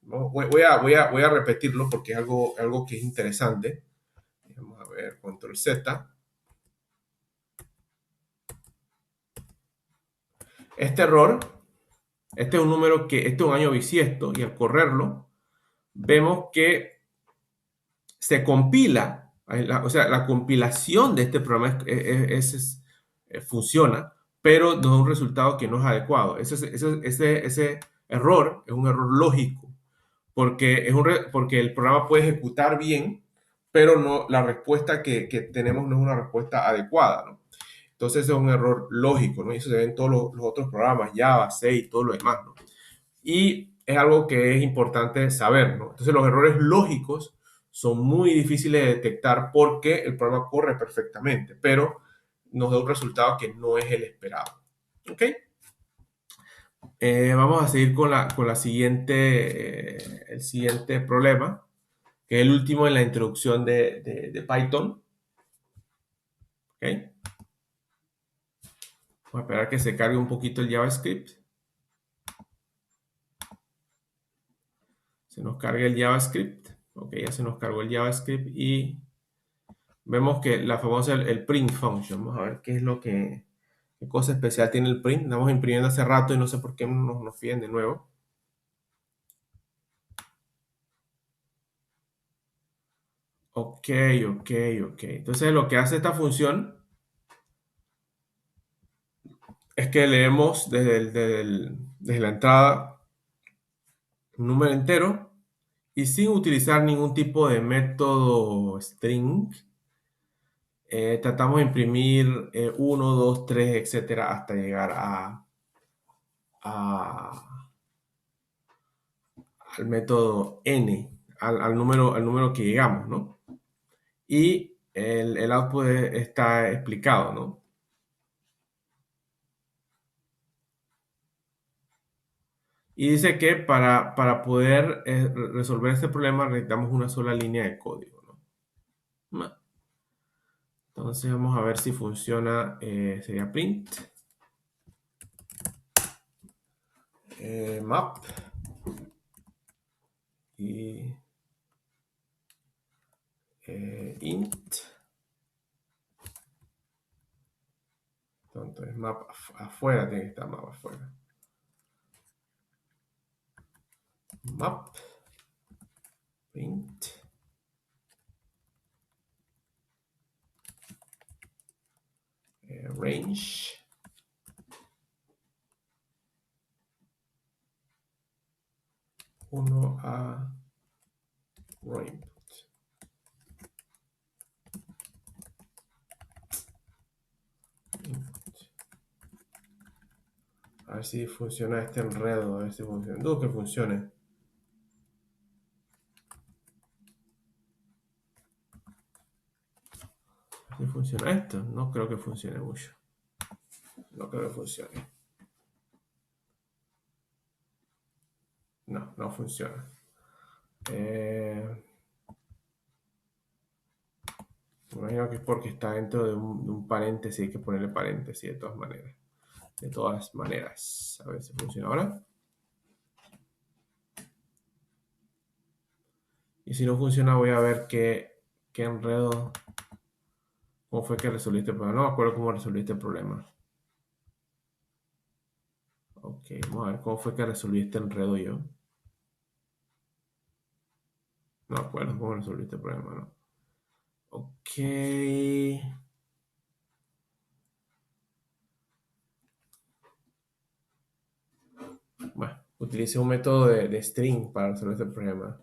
voy a repetirlo porque es algo que es interesante. Vamos a ver, control Z. Este error, este es un número este es un año bisiesto y al correrlo, vemos que se compila, o sea, la compilación de este programa funciona, pero nos da un resultado que no es adecuado. Ese error es un error lógico, porque el programa puede ejecutar bien, pero no, la respuesta que tenemos no es una respuesta adecuada, ¿no? Entonces es un error lógico, ¿no? Y eso se ve en todos los otros programas, Java, C y todo lo demás, ¿no? Y es algo que es importante saber, ¿no? Entonces los errores lógicos son muy difíciles de detectar porque el programa corre perfectamente, pero nos da un resultado que no es el esperado. ¿Ok? Vamos a seguir con la el siguiente problema, que es el último en la introducción de Python. ¿Ok? Vamos a esperar que se cargue un poquito el JavaScript. Se nos carga el JavaScript. Ok, ya se nos cargó el JavaScript y vemos que la famosa, el print function. Vamos a ver qué es qué cosa especial tiene el print. Estamos imprimiendo hace rato y no sé por qué nos piden de nuevo. Ok. Entonces lo que hace esta función es que leemos desde la entrada un número entero y sin utilizar ningún tipo de método string, tratamos de imprimir 1, 2, 3, etcétera, hasta llegar a- al método n, al número que llegamos, ¿no? Y el output está explicado, ¿no? Y dice que para poder resolver este problema necesitamos una sola línea de código, ¿no? Entonces vamos a ver si funciona, sería print, map y int. Entonces map afuera, tiene que estar map afuera. Map, print, range. Uno a raw input. A ver si funciona este enredo, a ver si funciona. Dudo que funcione. ¿Sí funciona esto? No creo que funcione mucho. No creo que funcione. No, no funciona. Me imagino que es porque está dentro de un paréntesis. Hay que ponerle paréntesis de todas maneras. De todas maneras. A ver si funciona ahora. Y si no funciona, voy a ver qué enredo. ¿Cómo fue que resolviste el problema? No me acuerdo cómo resolviste el problema. Ok, vamos a ver cómo fue que resolviste el enredo yo. No me acuerdo cómo resolviste el problema, ¿no? Ok. Bueno, utilicé un método de string para resolver este problema.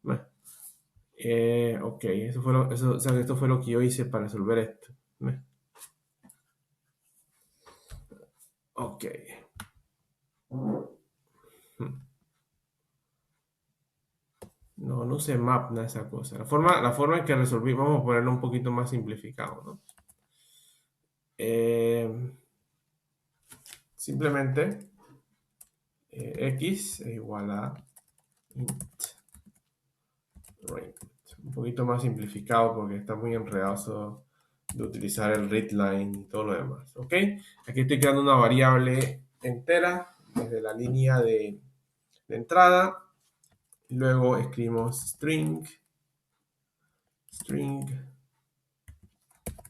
Bueno, ok, o sea, esto fue lo que yo hice para resolver esto. Ok. No, no usé map, nada de esa cosa. La forma en que resolví, vamos a ponerlo un poquito más simplificado, ¿no? Eh, simplemente x es igual a int range. Un poquito más simplificado porque está muy enredado eso de utilizar el readline y todo lo demás. ¿Ok? Aquí estoy creando una variable entera desde la línea de entrada. Luego escribimos string,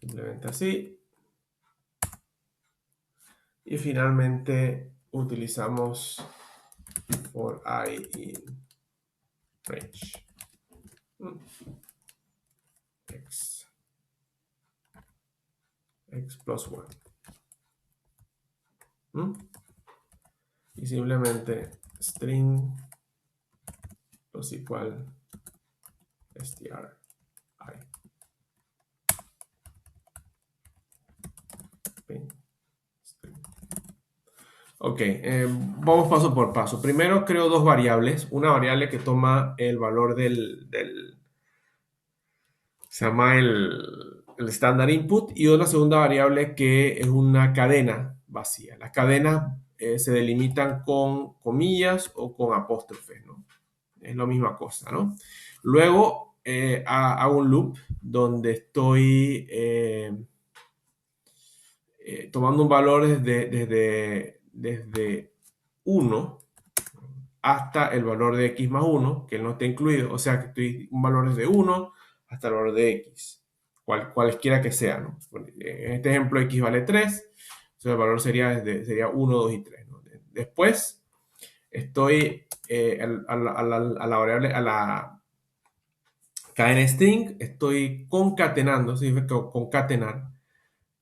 simplemente así. Y finalmente utilizamos for I in range. X plus 1. Y simplemente string plus igual str I. Ok, vamos paso por paso. Primero creo dos variables. Una variable que toma el valor se llama el standard input, y una segunda variable que es una cadena vacía. Las cadenas se delimitan con comillas o con apóstrofes, ¿no? Es la misma cosa, ¿no? Luego hago un loop donde estoy tomando un valor desde 1 hasta el valor de x más 1, que no está incluido. O sea que estoy un valor desde 1 hasta el valor de x, cualesquiera que sea, ¿no? En este ejemplo, x vale 3, entonces el valor sería 1, 2 y 3, ¿no? Después estoy a la cadena string, estoy concatenando, significa concatenar,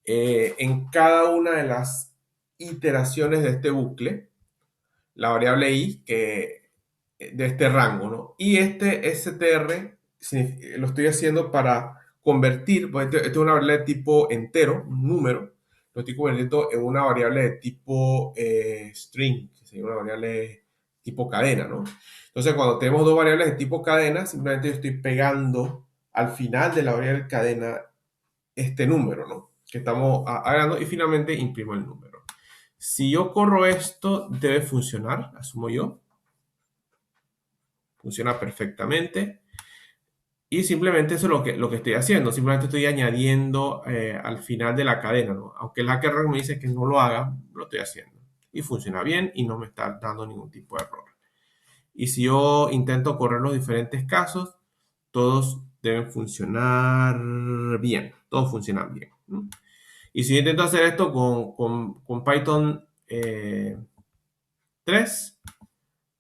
en cada una de las iteraciones de este bucle, la variable i de este rango, ¿no? Y este str lo estoy haciendo para convertir, pues esto es una variable de tipo entero, un número, lo estoy convirtiendo en una variable de tipo string, que sería una variable tipo cadena, ¿no? Entonces, cuando tenemos dos variables de tipo cadena, simplemente yo estoy pegando al final de la variable cadena este número, ¿no? Que estamos agregando, y finalmente imprimo el número. Si yo corro esto, debe funcionar, asumo yo. Funciona perfectamente. Y simplemente eso es lo que estoy haciendo. Simplemente estoy añadiendo al final de la cadena, ¿no? Aunque el hacker me dice que no lo haga, lo estoy haciendo. Y funciona bien y no me está dando ningún tipo de error. Y si yo intento correr los diferentes casos, todos deben funcionar bien. Todos funcionan bien, ¿no? Y si yo intento hacer esto con Python 3,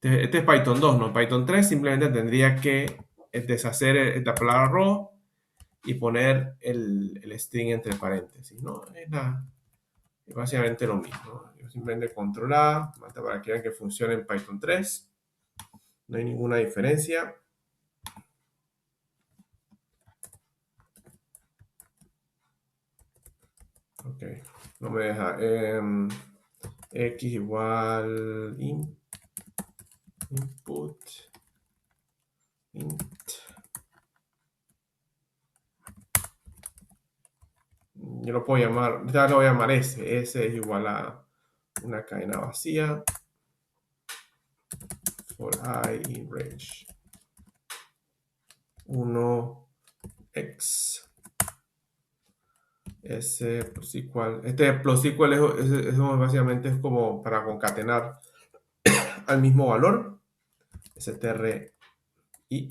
este es Python 2, ¿no? Python 3 simplemente tendría que deshacer la palabra raw y poner el string entre paréntesis, ¿no? Es básicamente lo mismo. Yo simplemente control A, para que vean que funciona en Python 3. No hay ninguna diferencia. Ok, no me deja. X igual input int yo lo puedo llamar, ya lo voy a llamar S. S es igual a una cadena vacía for I in range 1 X S plus igual. Este plus igual es básicamente es como para concatenar al mismo valor. str i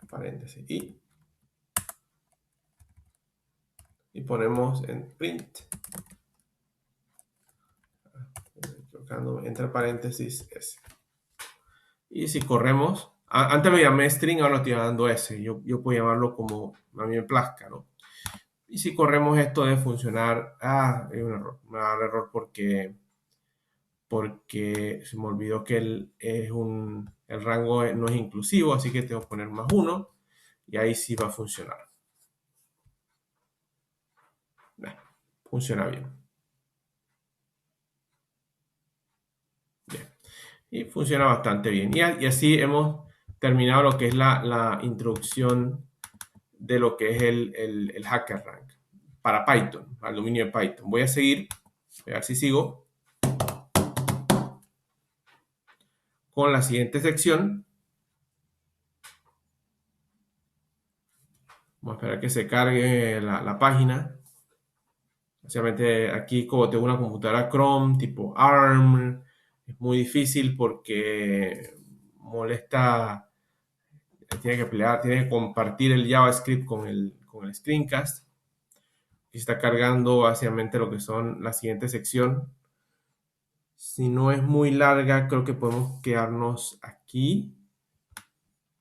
paréntesis y ponemos en print entre paréntesis S. Y si corremos, antes lo llamé string, ahora lo estoy llamando S. Yo puedo llamarlo como a mí me plazca, ¿no? Y si corremos esto debe funcionar. Hay un error. Me va a dar error porque se me olvidó que el rango no es inclusivo, así que tengo que poner +1 y ahí sí va a funcionar. Funciona bien. Y funciona bastante bien. Y así hemos terminado lo que es la introducción de lo que es el HackerRank para Python, al dominio de Python. Voy a seguir, a ver si sigo con la siguiente sección. Vamos a esperar que se cargue la página. Básicamente aquí como tengo una computadora Chrome tipo ARM, es muy difícil porque molesta, tiene que compartir el JavaScript con el screencast. Y está cargando básicamente lo que son la siguiente sección. Si no es muy larga, creo que podemos quedarnos aquí.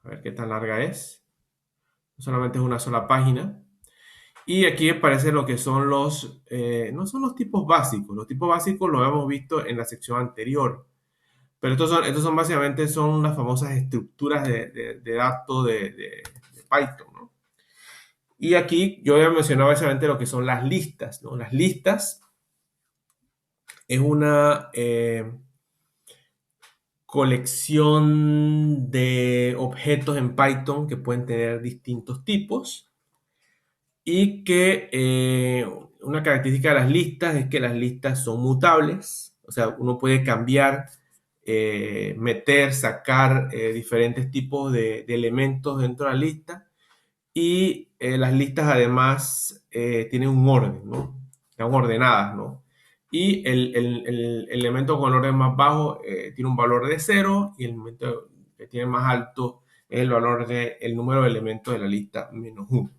A ver qué tan larga es. Solamente es una sola página. Y aquí aparece lo que son no son los tipos básicos. Los tipos básicos los hemos visto en la sección anterior. Pero estos son básicamente son las famosas estructuras de datos de Python, ¿no? Y aquí yo voy a mencionar básicamente lo que son las listas, ¿no? Las listas es una colección de objetos en Python que pueden tener distintos tipos y que una característica de las listas es que las listas son mutables, o sea, uno puede cambiar, meter, sacar diferentes tipos de elementos dentro de la lista y las listas además tienen un orden, ¿no? Están ordenadas, ¿no? Y el elemento con el orden más bajo tiene un valor de 0 y el elemento que tiene más alto es el valor del número de elementos de la lista -1.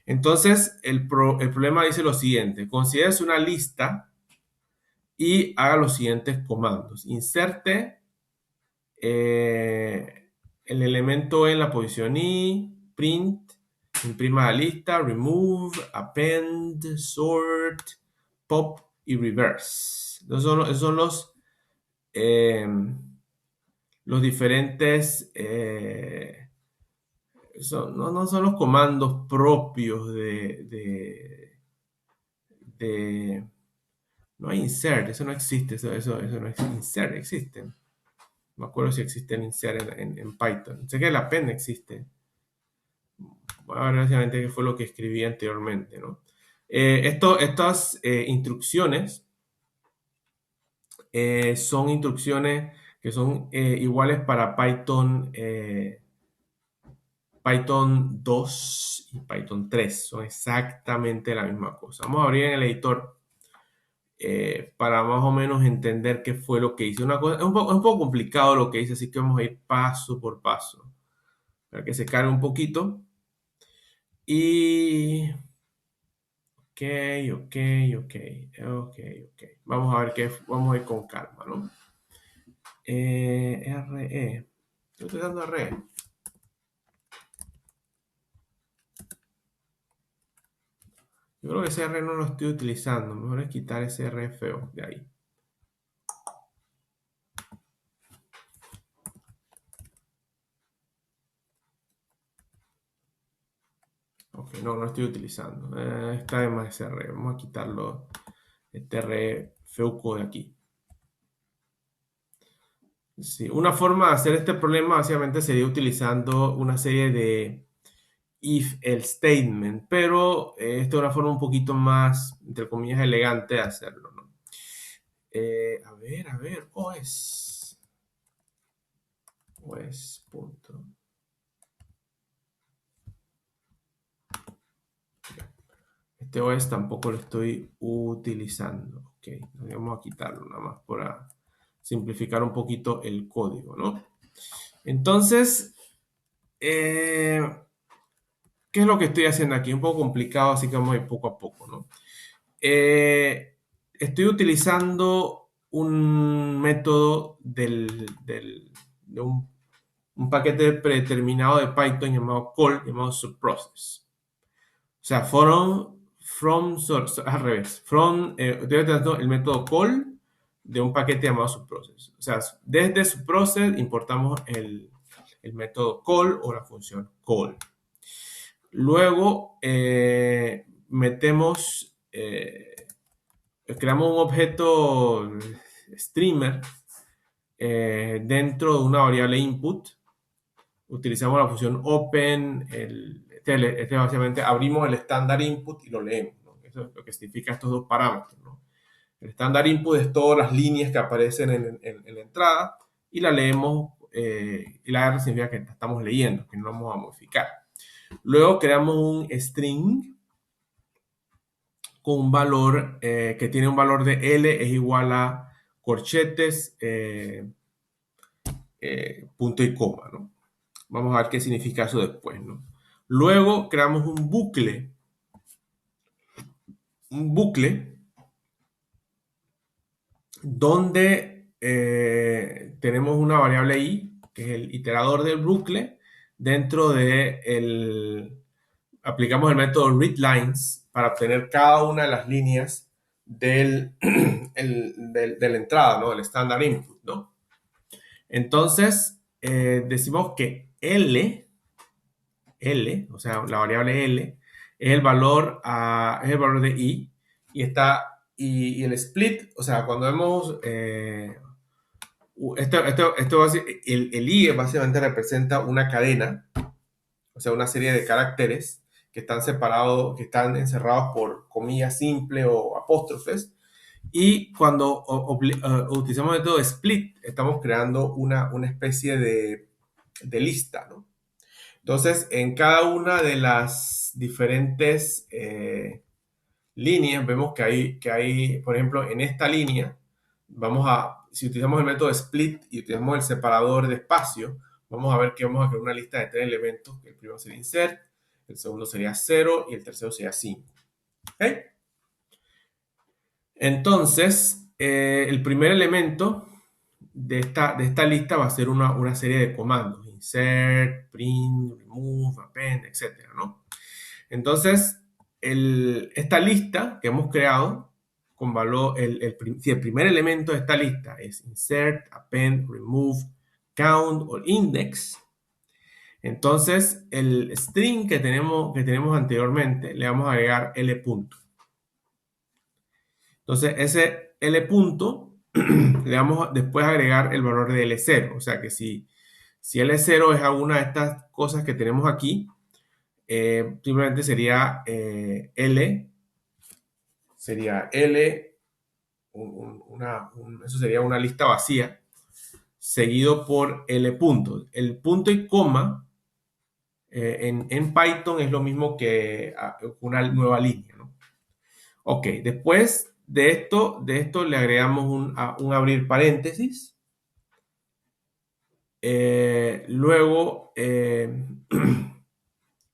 Entonces, el problema dice lo siguiente: considere una lista y haga los siguientes comandos. Inserte el elemento en la posición i, print, imprima la lista, remove, append, sort, pop y reverse. Esos son los diferentes, no son los comandos propios no hay insert, eso no existe, eso no existe. Insert existe. No me acuerdo si existe el insert en Python. Sé que el append existe. Voy a ver básicamente qué fue lo que escribí anteriormente, ¿no? Estas instrucciones son instrucciones que son iguales para Python 2 y Python 3. Son exactamente la misma cosa. Vamos a abrir en el editor para más o menos entender qué fue lo que hice. Es un poco complicado lo que hice, así que vamos a ir paso por paso. Para que se cargue un poquito. Y ok. Vamos a ver vamos a ir con calma, ¿no? RE. Estoy dando RE. Yo creo que ese R no lo estoy utilizando. Mejor es quitar ese R feo de ahí. Ok, no lo estoy utilizando. Está de más ese R. Vamos a quitarlo. Este R feuco de aquí. Sí, una forma de hacer este problema básicamente sería utilizando una serie de if el statement, pero esta es una forma un poquito más, entre comillas, elegante de hacerlo, ¿no? A ver, punto. Este OS tampoco lo estoy utilizando. Ok, vamos a quitarlo nada más para simplificar un poquito el código, ¿no? Entonces, ¿qué es lo que estoy haciendo aquí? Un poco complicado, así que vamos a ir poco a poco, ¿no? Estoy utilizando un método de un paquete predeterminado de Python llamado call, llamado subprocess. O sea, al revés, estoy utilizando el método call de un paquete llamado subprocess. O sea, desde subprocess importamos el método call o la función call. Luego creamos un objeto streamer dentro de una variable input. Utilizamos la función open, básicamente abrimos el estándar input y lo leemos, ¿no? Eso es lo que significa estos dos parámetros, ¿no? El estándar input es todas las líneas que aparecen en la entrada y la leemos, y la R significa que la estamos leyendo, que no vamos a modificar. Luego creamos un string con un valor que tiene un valor de L es igual a corchetes, punto y coma, ¿no? Vamos a ver qué significa eso después, ¿no? Luego creamos un bucle donde tenemos una variable i, que es el iterador del bucle, dentro de aplicamos el método readLines para obtener cada una de las líneas de la entrada, ¿no? Del standard input, ¿no? Entonces, decimos que L, o sea, la variable L, es el valor de I, y el split, o sea, cuando vemos el I básicamente representa una cadena, o sea, una serie de caracteres que están separados, que están encerrados por comillas simples o apóstrofes. Y cuando utilizamos el método split, estamos creando una especie de lista, ¿no? Entonces, en cada una de las diferentes líneas, vemos que hay, por ejemplo, en esta línea, si utilizamos el método split y utilizamos el separador de espacio, vamos a ver que vamos a crear una lista de 3 elementos. El primero sería insert, el segundo sería 0 y el tercero sería 5. ¿Okay? Entonces, el primer elemento de esta lista va a ser una serie de comandos: insert, print, remove, append, etc., ¿no? Entonces, esta lista que hemos creado con valor, si el primer elemento de esta lista es insert, append, remove, count o index, entonces el string que tenemos anteriormente le vamos a agregar L punto. Entonces, ese L punto le vamos después a agregar el valor de L0. O sea que si L0 es alguna de estas cosas que tenemos aquí, simplemente sería L, eso sería una lista vacía, seguido por L punto. El punto y coma en Python es lo mismo que una nueva línea, ¿no? Ok, después de esto le agregamos un abrir paréntesis. Luego,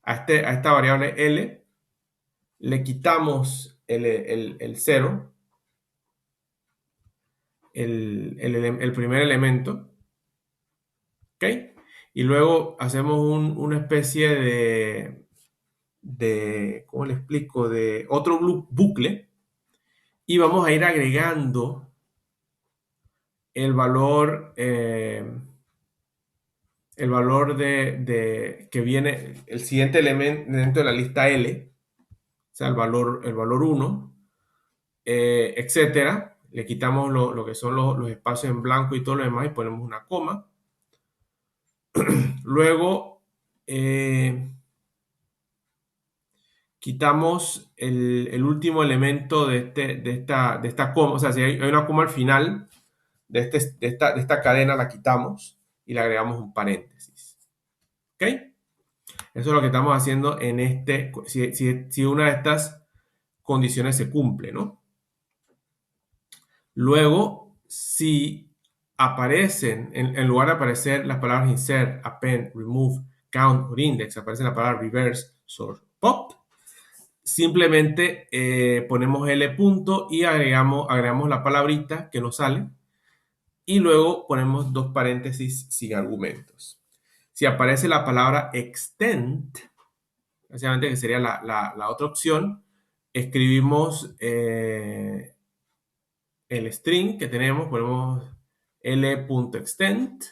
a esta variable L le quitamos el 0, el primer elemento. ¿Ok? Y luego hacemos una especie ¿cómo le explico? De otro bucle, y vamos a ir agregando el valor que viene, el siguiente elemento dentro de la lista L, o sea, el valor 1, etcétera. Le quitamos lo que son los espacios en blanco y todo lo demás y ponemos una coma. Luego, quitamos el último elemento de esta coma, o sea, si hay una coma al final de esta cadena, la quitamos y le agregamos un paréntesis. ¿Ok? Eso es lo que estamos haciendo en si una de estas condiciones se cumple, ¿no? Luego, si aparecen, en lugar de aparecer las palabras insert, append, remove, count o index, aparece la palabra reverse, sort, pop, simplemente ponemos L punto y agregamos la palabrita que nos sale y luego ponemos dos paréntesis sin argumentos. Si aparece la palabra extend, básicamente que sería la otra opción, escribimos el string que tenemos, ponemos l.extend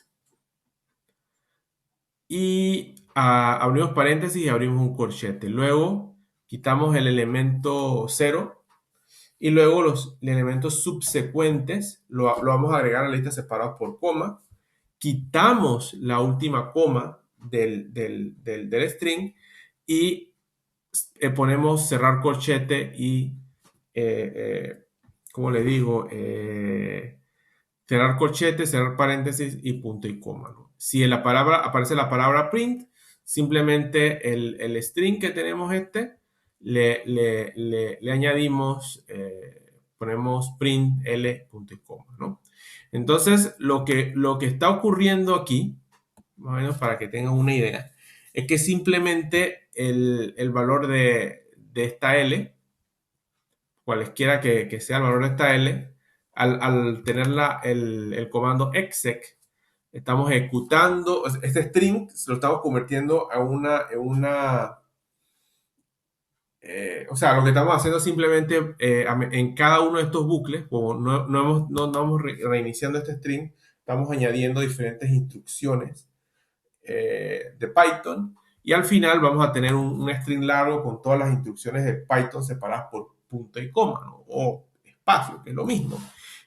y abrimos paréntesis y abrimos un corchete. Luego quitamos el elemento 0 y luego los elementos subsecuentes lo vamos a agregar a la lista separados por coma. Quitamos la última coma del string y ponemos cerrar corchete y, ¿cómo le digo? Cerrar corchete, cerrar paréntesis y punto y coma, ¿no? Si en la palabra aparece la palabra print, simplemente el string que tenemos le añadimos, ponemos print l punto y coma, ¿no? Entonces, lo que está ocurriendo aquí, más o menos para que tengan una idea, es que simplemente el valor de esta L, cualesquiera que sea el valor de esta L, al tener el comando exec, estamos ejecutando, este string lo estamos convirtiendo a o sea, lo que estamos haciendo simplemente en cada uno de estos bucles, como no vamos reiniciando este string, estamos añadiendo diferentes instrucciones de Python y al final vamos a tener un string largo con todas las instrucciones de Python separadas por punto y coma, ¿no? O espacio, que es lo mismo.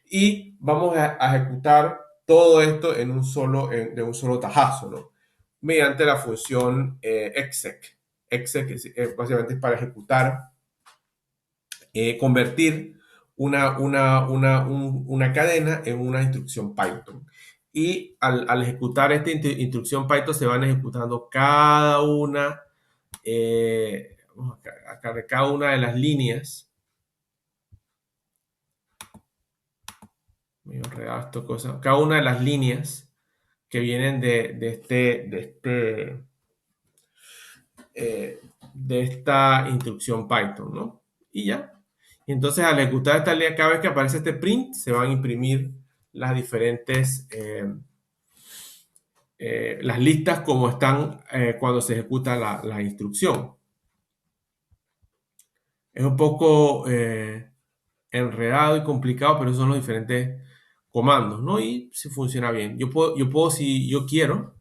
Y vamos a ejecutar todo esto de un solo tajazo, ¿no? Mediante la función exec. Exec básicamente es para ejecutar, convertir una cadena en una instrucción Python. Y al ejecutar esta instrucción Python se van ejecutando cada una de las líneas. Medio enredado esta cosa. Cada una de las líneas que vienen de esta instrucción Python, ¿no? Y ya. Y entonces al ejecutar esta línea, cada vez que aparece este print, se van a imprimir las diferentes, las listas como están cuando se ejecuta la instrucción. Es un poco enredado y complicado, pero esos son los diferentes comandos, ¿no? Y si funciona bien. Yo puedo, si yo quiero,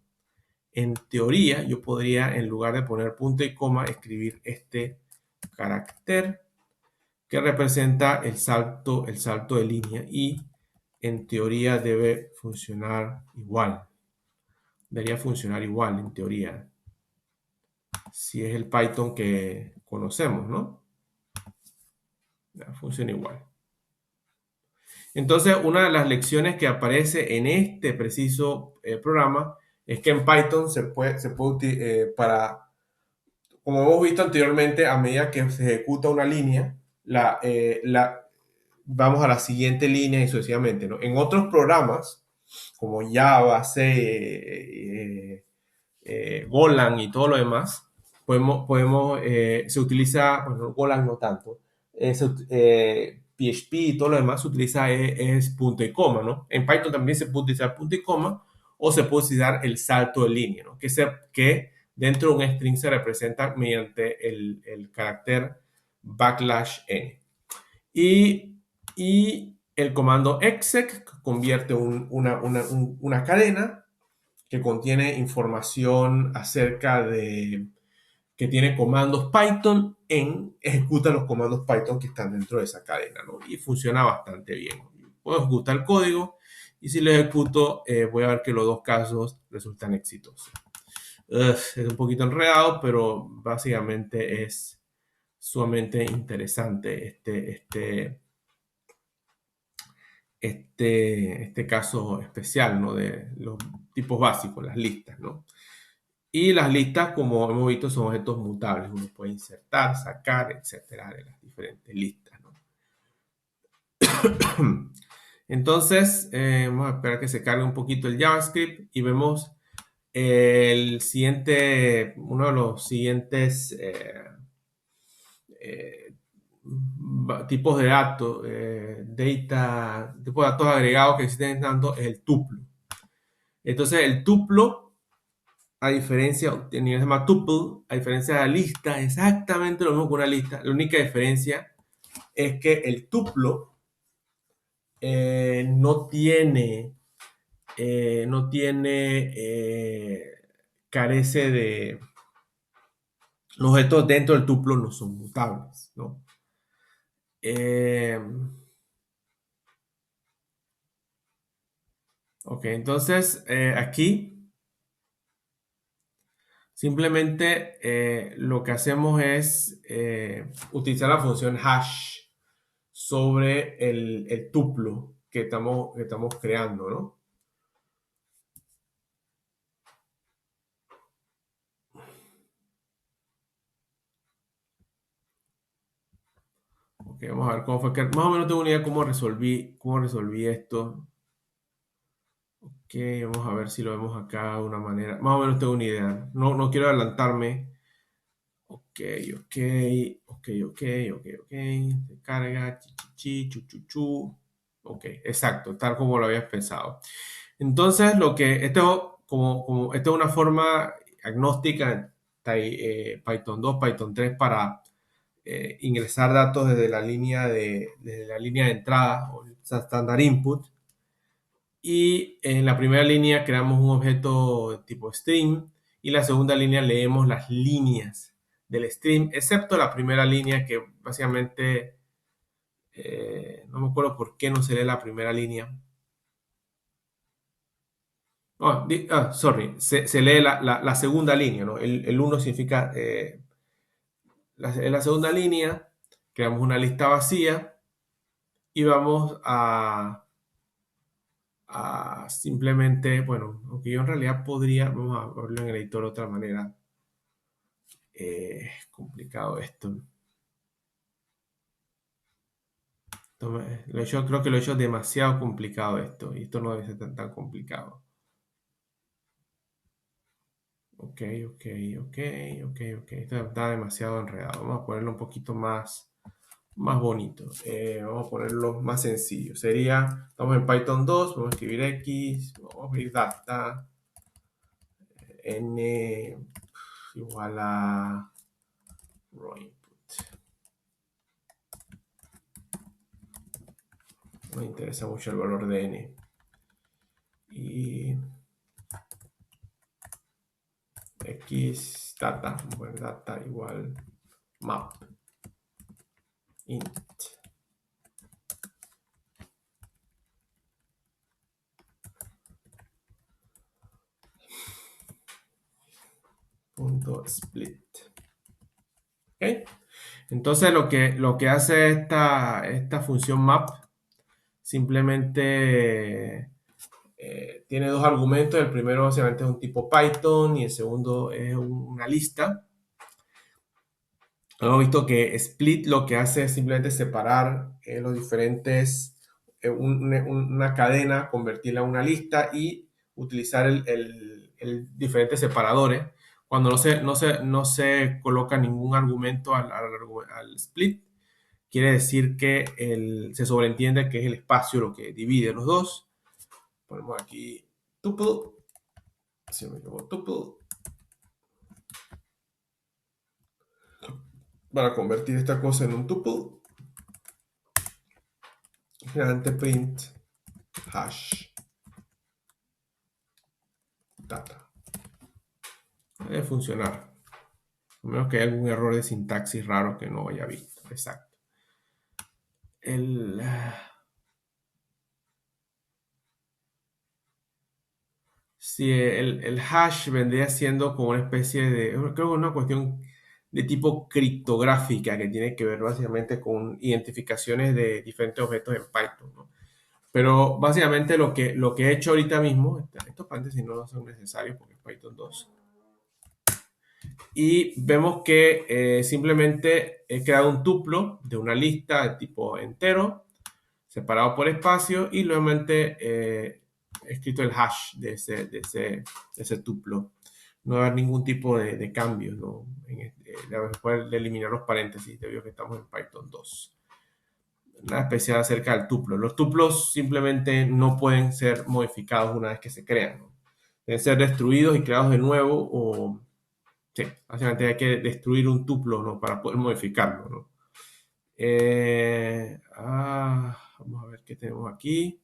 en teoría, yo podría, en lugar de poner punto y coma, escribir este carácter que representa el salto de línea y en teoría debe funcionar igual. Debería funcionar igual, en teoría. Si es el Python que conocemos, ¿no? Ya, funciona igual. Entonces, una de las lecciones que aparece en este preciso programa es que en Python se puede como hemos visto anteriormente, a medida que se ejecuta una línea, vamos a la siguiente línea y sucesivamente, ¿no? En otros programas, como Java, C, Golang y todo lo demás, se utiliza, bueno, Golang no tanto, PHP y todo lo demás se utiliza es punto y coma, ¿no? En Python también se puede utilizar punto y coma o se puede utilizar el salto de línea, ¿no? Que dentro de un string se representa mediante el carácter \n. Y el comando exec convierte una cadena que contiene información acerca de que tiene comandos Python ejecuta los comandos Python que están dentro de esa cadena, ¿no? Y funciona bastante bien. Puedo ejecutar el código y si lo ejecuto voy a ver que los dos casos resultan exitosos. Es un poquito enredado, pero básicamente es sumamente interesante este caso especial, ¿no? De los tipos básicos, las listas, ¿no? Y las listas, como hemos visto, son objetos mutables. Uno puede insertar, sacar, etcétera, de las diferentes listas, ¿no? Entonces, vamos a esperar que se cargue un poquito el JavaScript y vemos uno de los siguientes eh, tipos de datos, tipos de datos agregados que existen tanto es el tuplo. Entonces, el tuplo, a diferencia, en inglés se llama tuple, a diferencia de la lista, es exactamente lo mismo que una lista. La única diferencia es que el tuplo no tiene, carece de, los objetos dentro del tuplo no son mutables, ¿no? Eh, ok, entonces aquí simplemente lo que hacemos es utilizar la función hash sobre el tuplo que estamos creando, ¿no? Ok, vamos a ver cómo fue que más o menos tengo una idea cómo resolví esto. Ok, vamos a ver si lo vemos acá de una manera. Más o menos tengo una idea. No, no quiero adelantarme. Ok, ok, ok, ok, ok, ok. Se carga, chi, chu, chu, chu. Ok, exacto, tal como lo habías pensado. Entonces, esto es una forma agnóstica, Python 2, Python 3 para ingresar datos desde la línea de entrada o el standard input. Y en la primera línea creamos un objeto tipo string y la segunda línea leemos las líneas del string, excepto la primera línea que básicamente no me acuerdo por qué no se lee la primera línea. Oh, sorry, se lee la segunda línea, ¿no? El 1 significa en la segunda línea, creamos una lista vacía y vamos a simplemente, bueno, aunque yo en realidad vamos a verlo en el editor de otra manera. Es complicado esto. Creo que lo he hecho demasiado complicado esto y esto no debe ser tan complicado. Ok, ok, ok, ok, ok. Esto está demasiado enredado. Vamos a ponerlo un poquito más bonito. Vamos a ponerlo más sencillo. Estamos en Python 2, vamos a escribir X, vamos a escribir data, N igual a raw input. Me interesa mucho el valor de N. Y X data, bueno, data igual map int. Punto split. ¿Okay? Entonces lo que hace esta función map simplemente tiene dos argumentos. El primero básicamente es un tipo Python y el segundo es una lista. Hemos visto que split lo que hace es simplemente separar los diferentes, una cadena, convertirla en una lista y utilizar diferentes separadores. Cuando no se coloca ningún argumento al split, quiere decir que se sobreentiende que es el espacio lo que divide los dos. Ponemos aquí tuple, si me equivoco, tuple, para convertir esta cosa en un tuple. Generalmente print hash data. Debe funcionar. A menos que haya algún error de sintaxis raro que no haya visto. Exacto. El, si el hash vendría siendo como una especie de, creo que una cuestión de tipo criptográfica que tiene que ver básicamente con identificaciones de diferentes objetos en Python, ¿no? Pero básicamente lo que he hecho ahorita mismo, estos paréntesis no son necesarios porque es Python 2, y vemos que simplemente he creado un tuplo de una lista de tipo entero, separado por espacio, y luego he escrito el hash de ese tuplo. No va a haber ningún tipo de cambio, ¿no? Después de eliminar los paréntesis, debido a que estamos en Python 2. Nada especial acerca del tuplo. Los tuplos simplemente no pueden ser modificados una vez que se crean, ¿no? Deben ser destruidos y creados de nuevo, o sí, básicamente hay que destruir un tuplo, ¿no? Para poder modificarlo, ¿no? Vamos a ver qué tenemos aquí.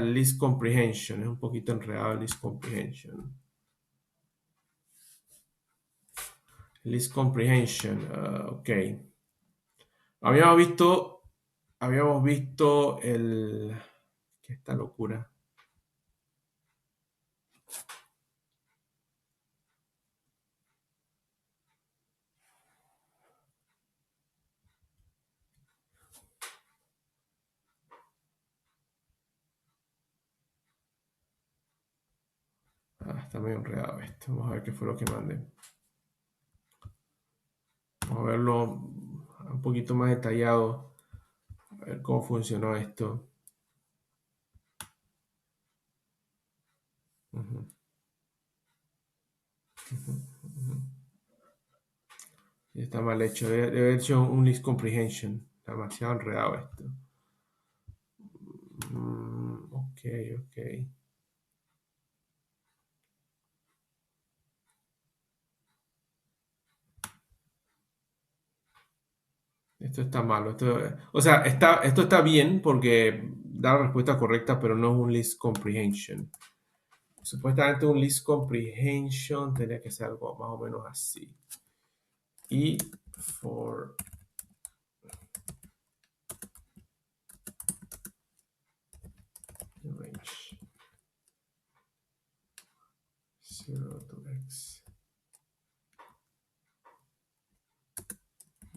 List comprehension. Es un poquito enredado list comprehension. List comprehension. Ok. Habíamos visto. Habíamos visto el. ¿Qué es esta locura? Está medio enredado esto. Vamos a ver qué fue lo que mandé. Vamos a verlo un poquito más detallado. A ver cómo funcionó esto. Ujú, ujú, ujú. Y está mal hecho. Debe haber hecho un list comprehension. Está demasiado enredado esto. Ok, ok. Esto está malo. O sea, esto está bien porque da la respuesta correcta, pero no es un list comprehension. Supuestamente un list comprehension tendría que ser algo más o menos así. Y for range 0 to x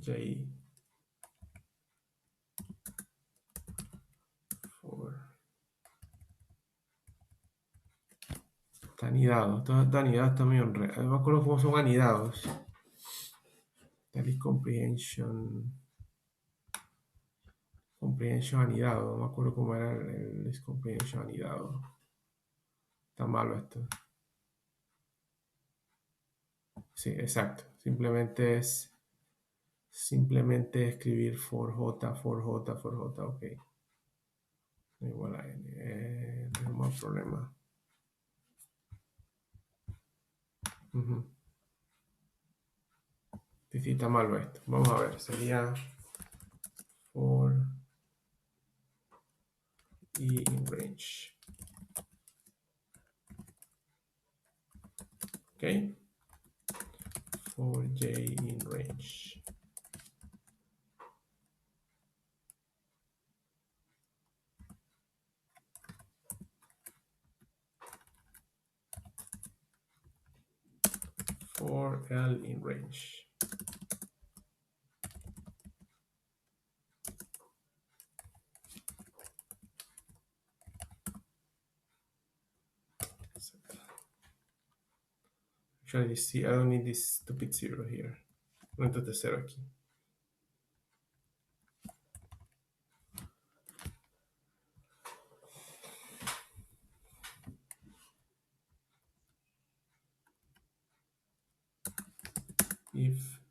j for. Está anidado. Está anidado, está medio enredado. No me acuerdo cómo son anidados. Está list comprehension. Comprehension anidado. No me acuerdo cómo era el list comprehension anidado. Está malo esto. Sí, exacto. Simplemente escribir for j, ok. Igual a n. No hay problema. Ujú. Sí, está malo esto. Vamos a ver. Sería for e in range. Ok. For j in range. For L in range. Actually, see, I don't need this stupid zero here. No necesito cero aquí. If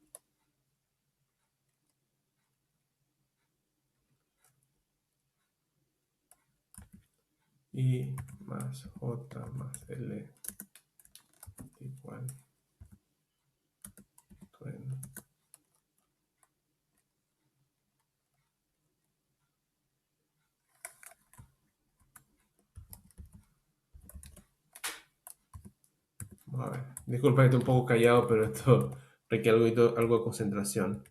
I más J más L igual 20. Vamos a ver. Disculpa, estoy un poco callado, pero esto requiere algo de concentración.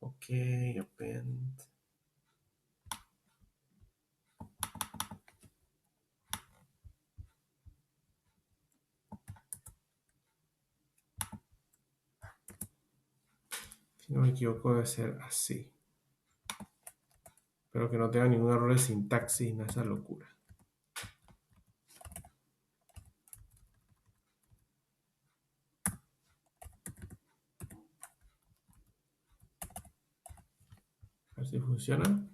Ok, append. Si no me equivoco, debe ser así. Espero que no tenga ningún error de sintaxis, no esa locura. A ver si funciona.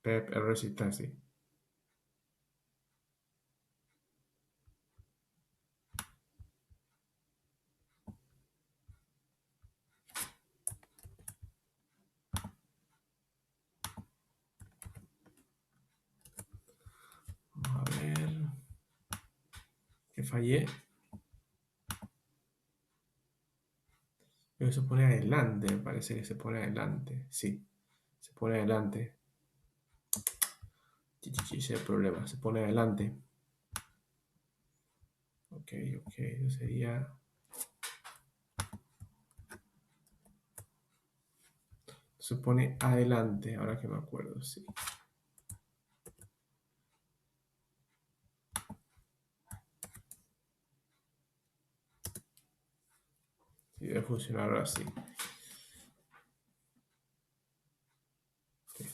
Pep, error de sintaxis. Vamos a ver. Que fallé. Pero se pone adelante, me parece que se pone adelante. Sí, se pone adelante. Ese es el problema, se pone adelante. Ok, eso sería... Se pone adelante, ahora que me acuerdo, sí. Sí, debe funcionar ahora sí.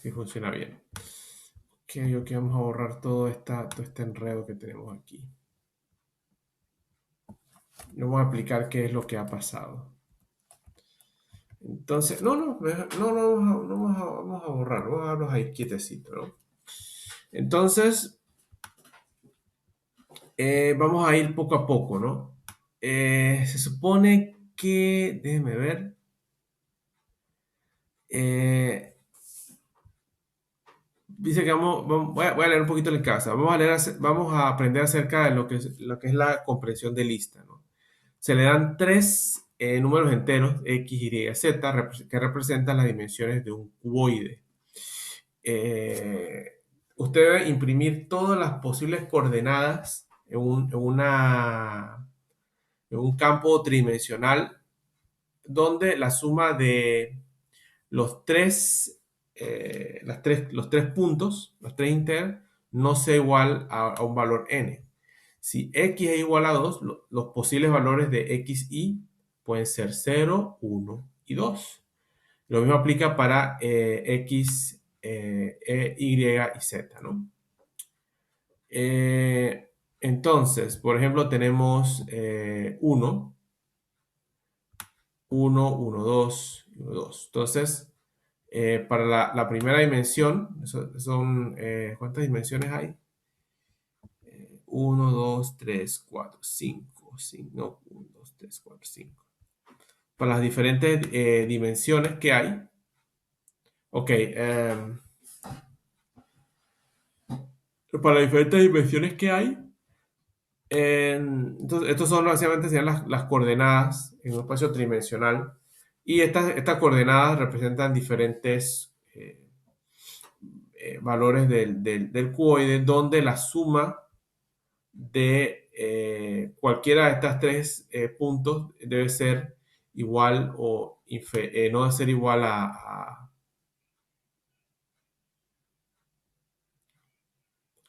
Sí, funciona bien. Ok, vamos a borrar todo este enredo que tenemos aquí. Vamos a explicar qué es lo que ha pasado. Entonces, no, vamos a borrar, vamos a dejarlos ahí quietecitos, ¿no? Entonces, vamos a ir poco a poco, ¿no? Se supone que, déjenme ver, dice que voy a leer un poquito en casa. Vamos a aprender acerca de lo que es la comprensión de lista, ¿no? Se le dan tres números enteros, X, Y, Z, que representan las dimensiones de un cuboide. Usted debe imprimir todas las posibles coordenadas en un campo tridimensional donde la suma de los tres puntos, los tres integros, no sea igual a un valor n. Si x es igual a 2, los posibles valores de x y pueden ser 0, 1 y 2. Lo mismo aplica para x, y y z, ¿no? Entonces, por ejemplo, tenemos 1, 1, 1, 2, 1, 2. Entonces, para la primera dimensión, ¿cuántas dimensiones hay? 1, 2, 3, 4, 5, no, 1, 2, 3, 4, 5. Para las diferentes dimensiones que hay. Ok, para las diferentes dimensiones que hay, entonces, estos son básicamente serían las coordenadas en un espacio tridimensional. Y estas coordenadas representan diferentes valores del cuboide, donde la suma de cualquiera de estas tres puntos debe ser igual o no debe ser igual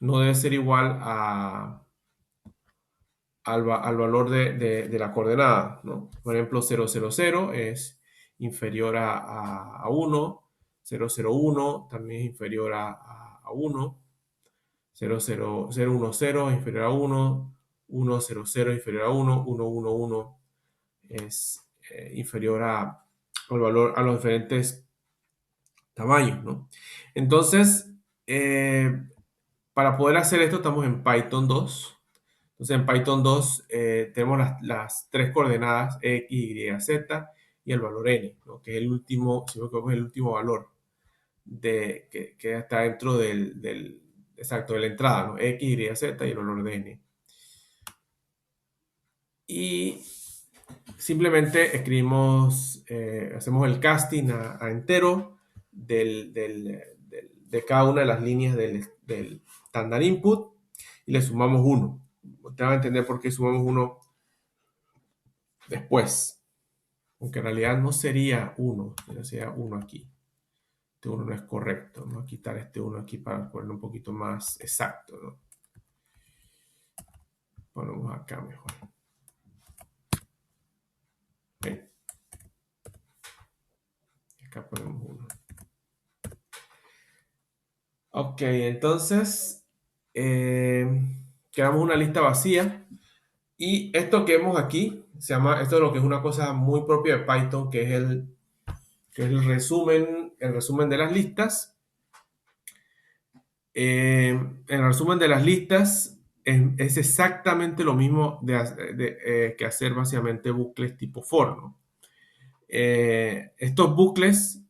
no debe ser igual al valor de la coordenada, ¿no? Por ejemplo, 0, 0, 0 es inferior a 1, 0, 0, 1 también es inferior a 1, 0, 0, 0, 1, 0 es inferior a 1, 1, 0, 0 es inferior a 1, 1, 1, 1 es inferior al valor, a los diferentes tamaños, ¿no? Entonces, para poder hacer esto estamos en Python 2. Entonces en Python 2 tenemos las tres coordenadas X, Y, Z y el valor N, ¿no? Que es el último, si no me equivoco, es el último valor que está dentro exacto, de la entrada, ¿no? X, Y, Z y el valor de N. Y simplemente hacemos el casting a entero de cada una de las líneas del standard input y le sumamos 1. Usted va a entender por qué sumamos 1 después. Aunque en realidad no sería 1, sería 1 aquí. Este 1 no es correcto. Vamos a quitar este 1 aquí para ponerlo un poquito más exacto, ¿no? Ponemos acá mejor. Ok, entonces creamos una lista vacía y esto que vemos aquí se llama, esto es lo que es una cosa muy propia de Python, que es el resumen de las listas. En el resumen de las listas es exactamente lo mismo que hacer básicamente bucles tipo for, ¿no? Estos bucles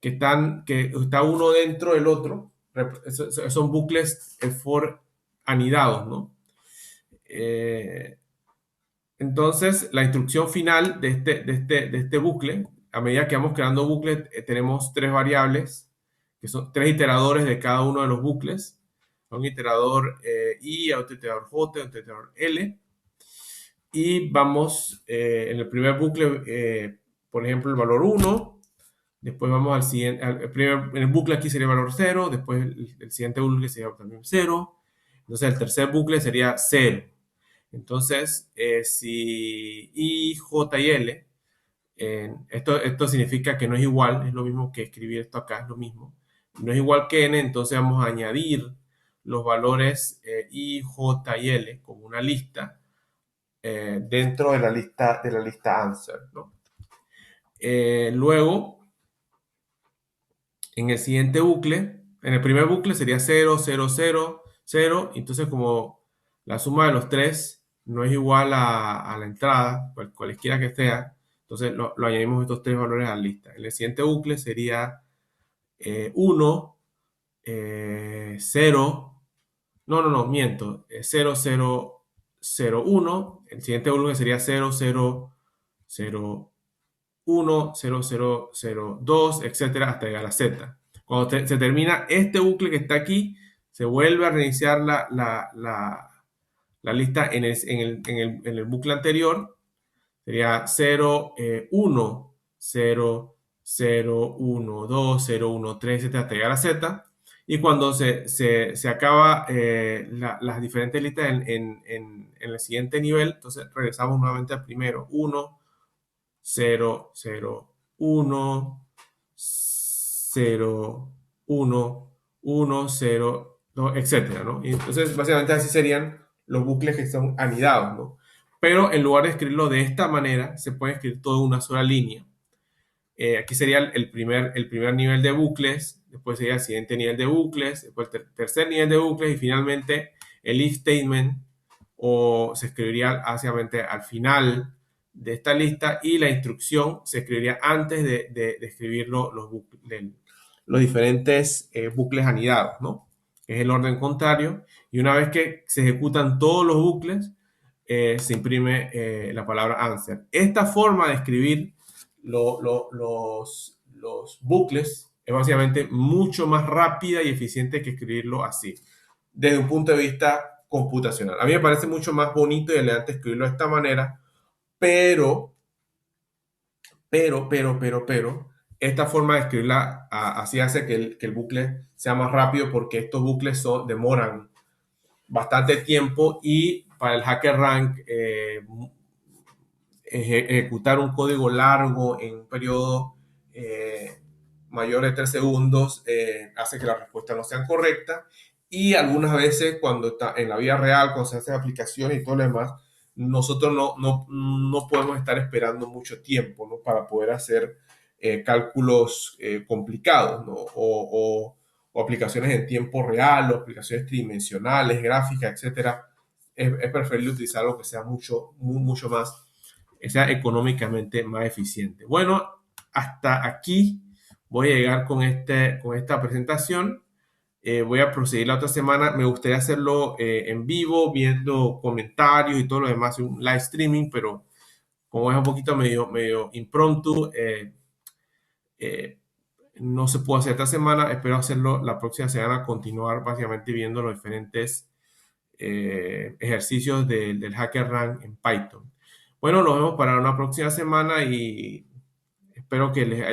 que está uno dentro del otro, son bucles for anidados, ¿no? Eh, entonces, la instrucción final de este bucle, a medida que vamos creando bucles, tenemos tres variables, que son tres iteradores de cada uno de los bucles. Un iterador I, otro iterador J, otro iterador L. Y vamos en el primer bucle, por ejemplo, el valor 1. Después vamos al siguiente, en el bucle aquí sería el valor 0, después el siguiente bucle sería también 0. Entonces el tercer bucle sería 0. Entonces, si I, J y L, esto significa que no es igual, es lo mismo que escribir esto acá, es lo mismo. No es igual que N, entonces vamos a añadir los valores I, J y L como una lista dentro de la lista answer, ¿no? Luego, en el siguiente bucle, en el primer bucle sería 0, 0, 0, 0. Entonces, como la suma de los tres no es igual a la entrada, cualesquiera que sea, entonces lo añadimos estos tres valores a la lista. En el siguiente bucle sería 1, 0, no, miento, 0, 0, 0, 1. El siguiente bucle sería 0, 0, 0, 1, 0, 0, 0, 2, etcétera, hasta llegar a Z. Cuando se termina este bucle que está aquí, se vuelve a reiniciar la lista en el bucle anterior. Sería 0, 1, 0, 0, 1, 2, 0, 1, 3, etcétera, hasta llegar a Z. Y cuando se acaba las diferentes listas en el siguiente nivel, entonces regresamos nuevamente al primero. 1, 0, 0, 1, 0, 1, 1, 0, 2, etcétera, ¿no? Y entonces, básicamente así serían los bucles que son anidados, ¿no? Pero en lugar de escribirlo de esta manera, se puede escribir todo en una sola línea. Aquí sería el primer nivel de bucles, después sería el siguiente nivel de bucles, después el tercer nivel de bucles y finalmente el if statement o se escribiría básicamente al final de esta lista y la instrucción se escribiría antes de escribir los diferentes bucles anidados, ¿no? Es el orden contrario y una vez que se ejecutan todos los bucles, se imprime la palabra answer. Esta forma de escribir los bucles es básicamente mucho más rápida y eficiente que escribirlo así, desde un punto de vista computacional. A mí me parece mucho más bonito y elegante escribirlo de esta manera, pero, esta forma de escribirla así hace que el bucle sea más rápido porque estos bucles demoran bastante tiempo y para el HackerRank ejecutar un código largo en un periodo mayor de 3 segundos hace que la respuesta no sea correcta y algunas veces cuando está en la vida real, cuando se hacen aplicaciones y todo lo demás, nosotros no podemos estar esperando mucho tiempo, ¿no? Para poder hacer cálculos complicados, ¿no? O aplicaciones en tiempo real, o aplicaciones tridimensionales, gráficas, etcétera. Es preferible utilizar algo que sea mucho más que sea económicamente más eficiente. Bueno, hasta aquí voy a llegar con esta presentación. Voy a proseguir la otra semana. Me gustaría hacerlo en vivo, viendo comentarios y todo lo demás, un live streaming, pero como es un poquito medio impromptu, eh, no se puede hacer esta semana. Espero hacerlo la próxima semana, continuar básicamente viendo los diferentes ejercicios del HackerRank en Python. Bueno, nos vemos para una próxima semana y espero que les haya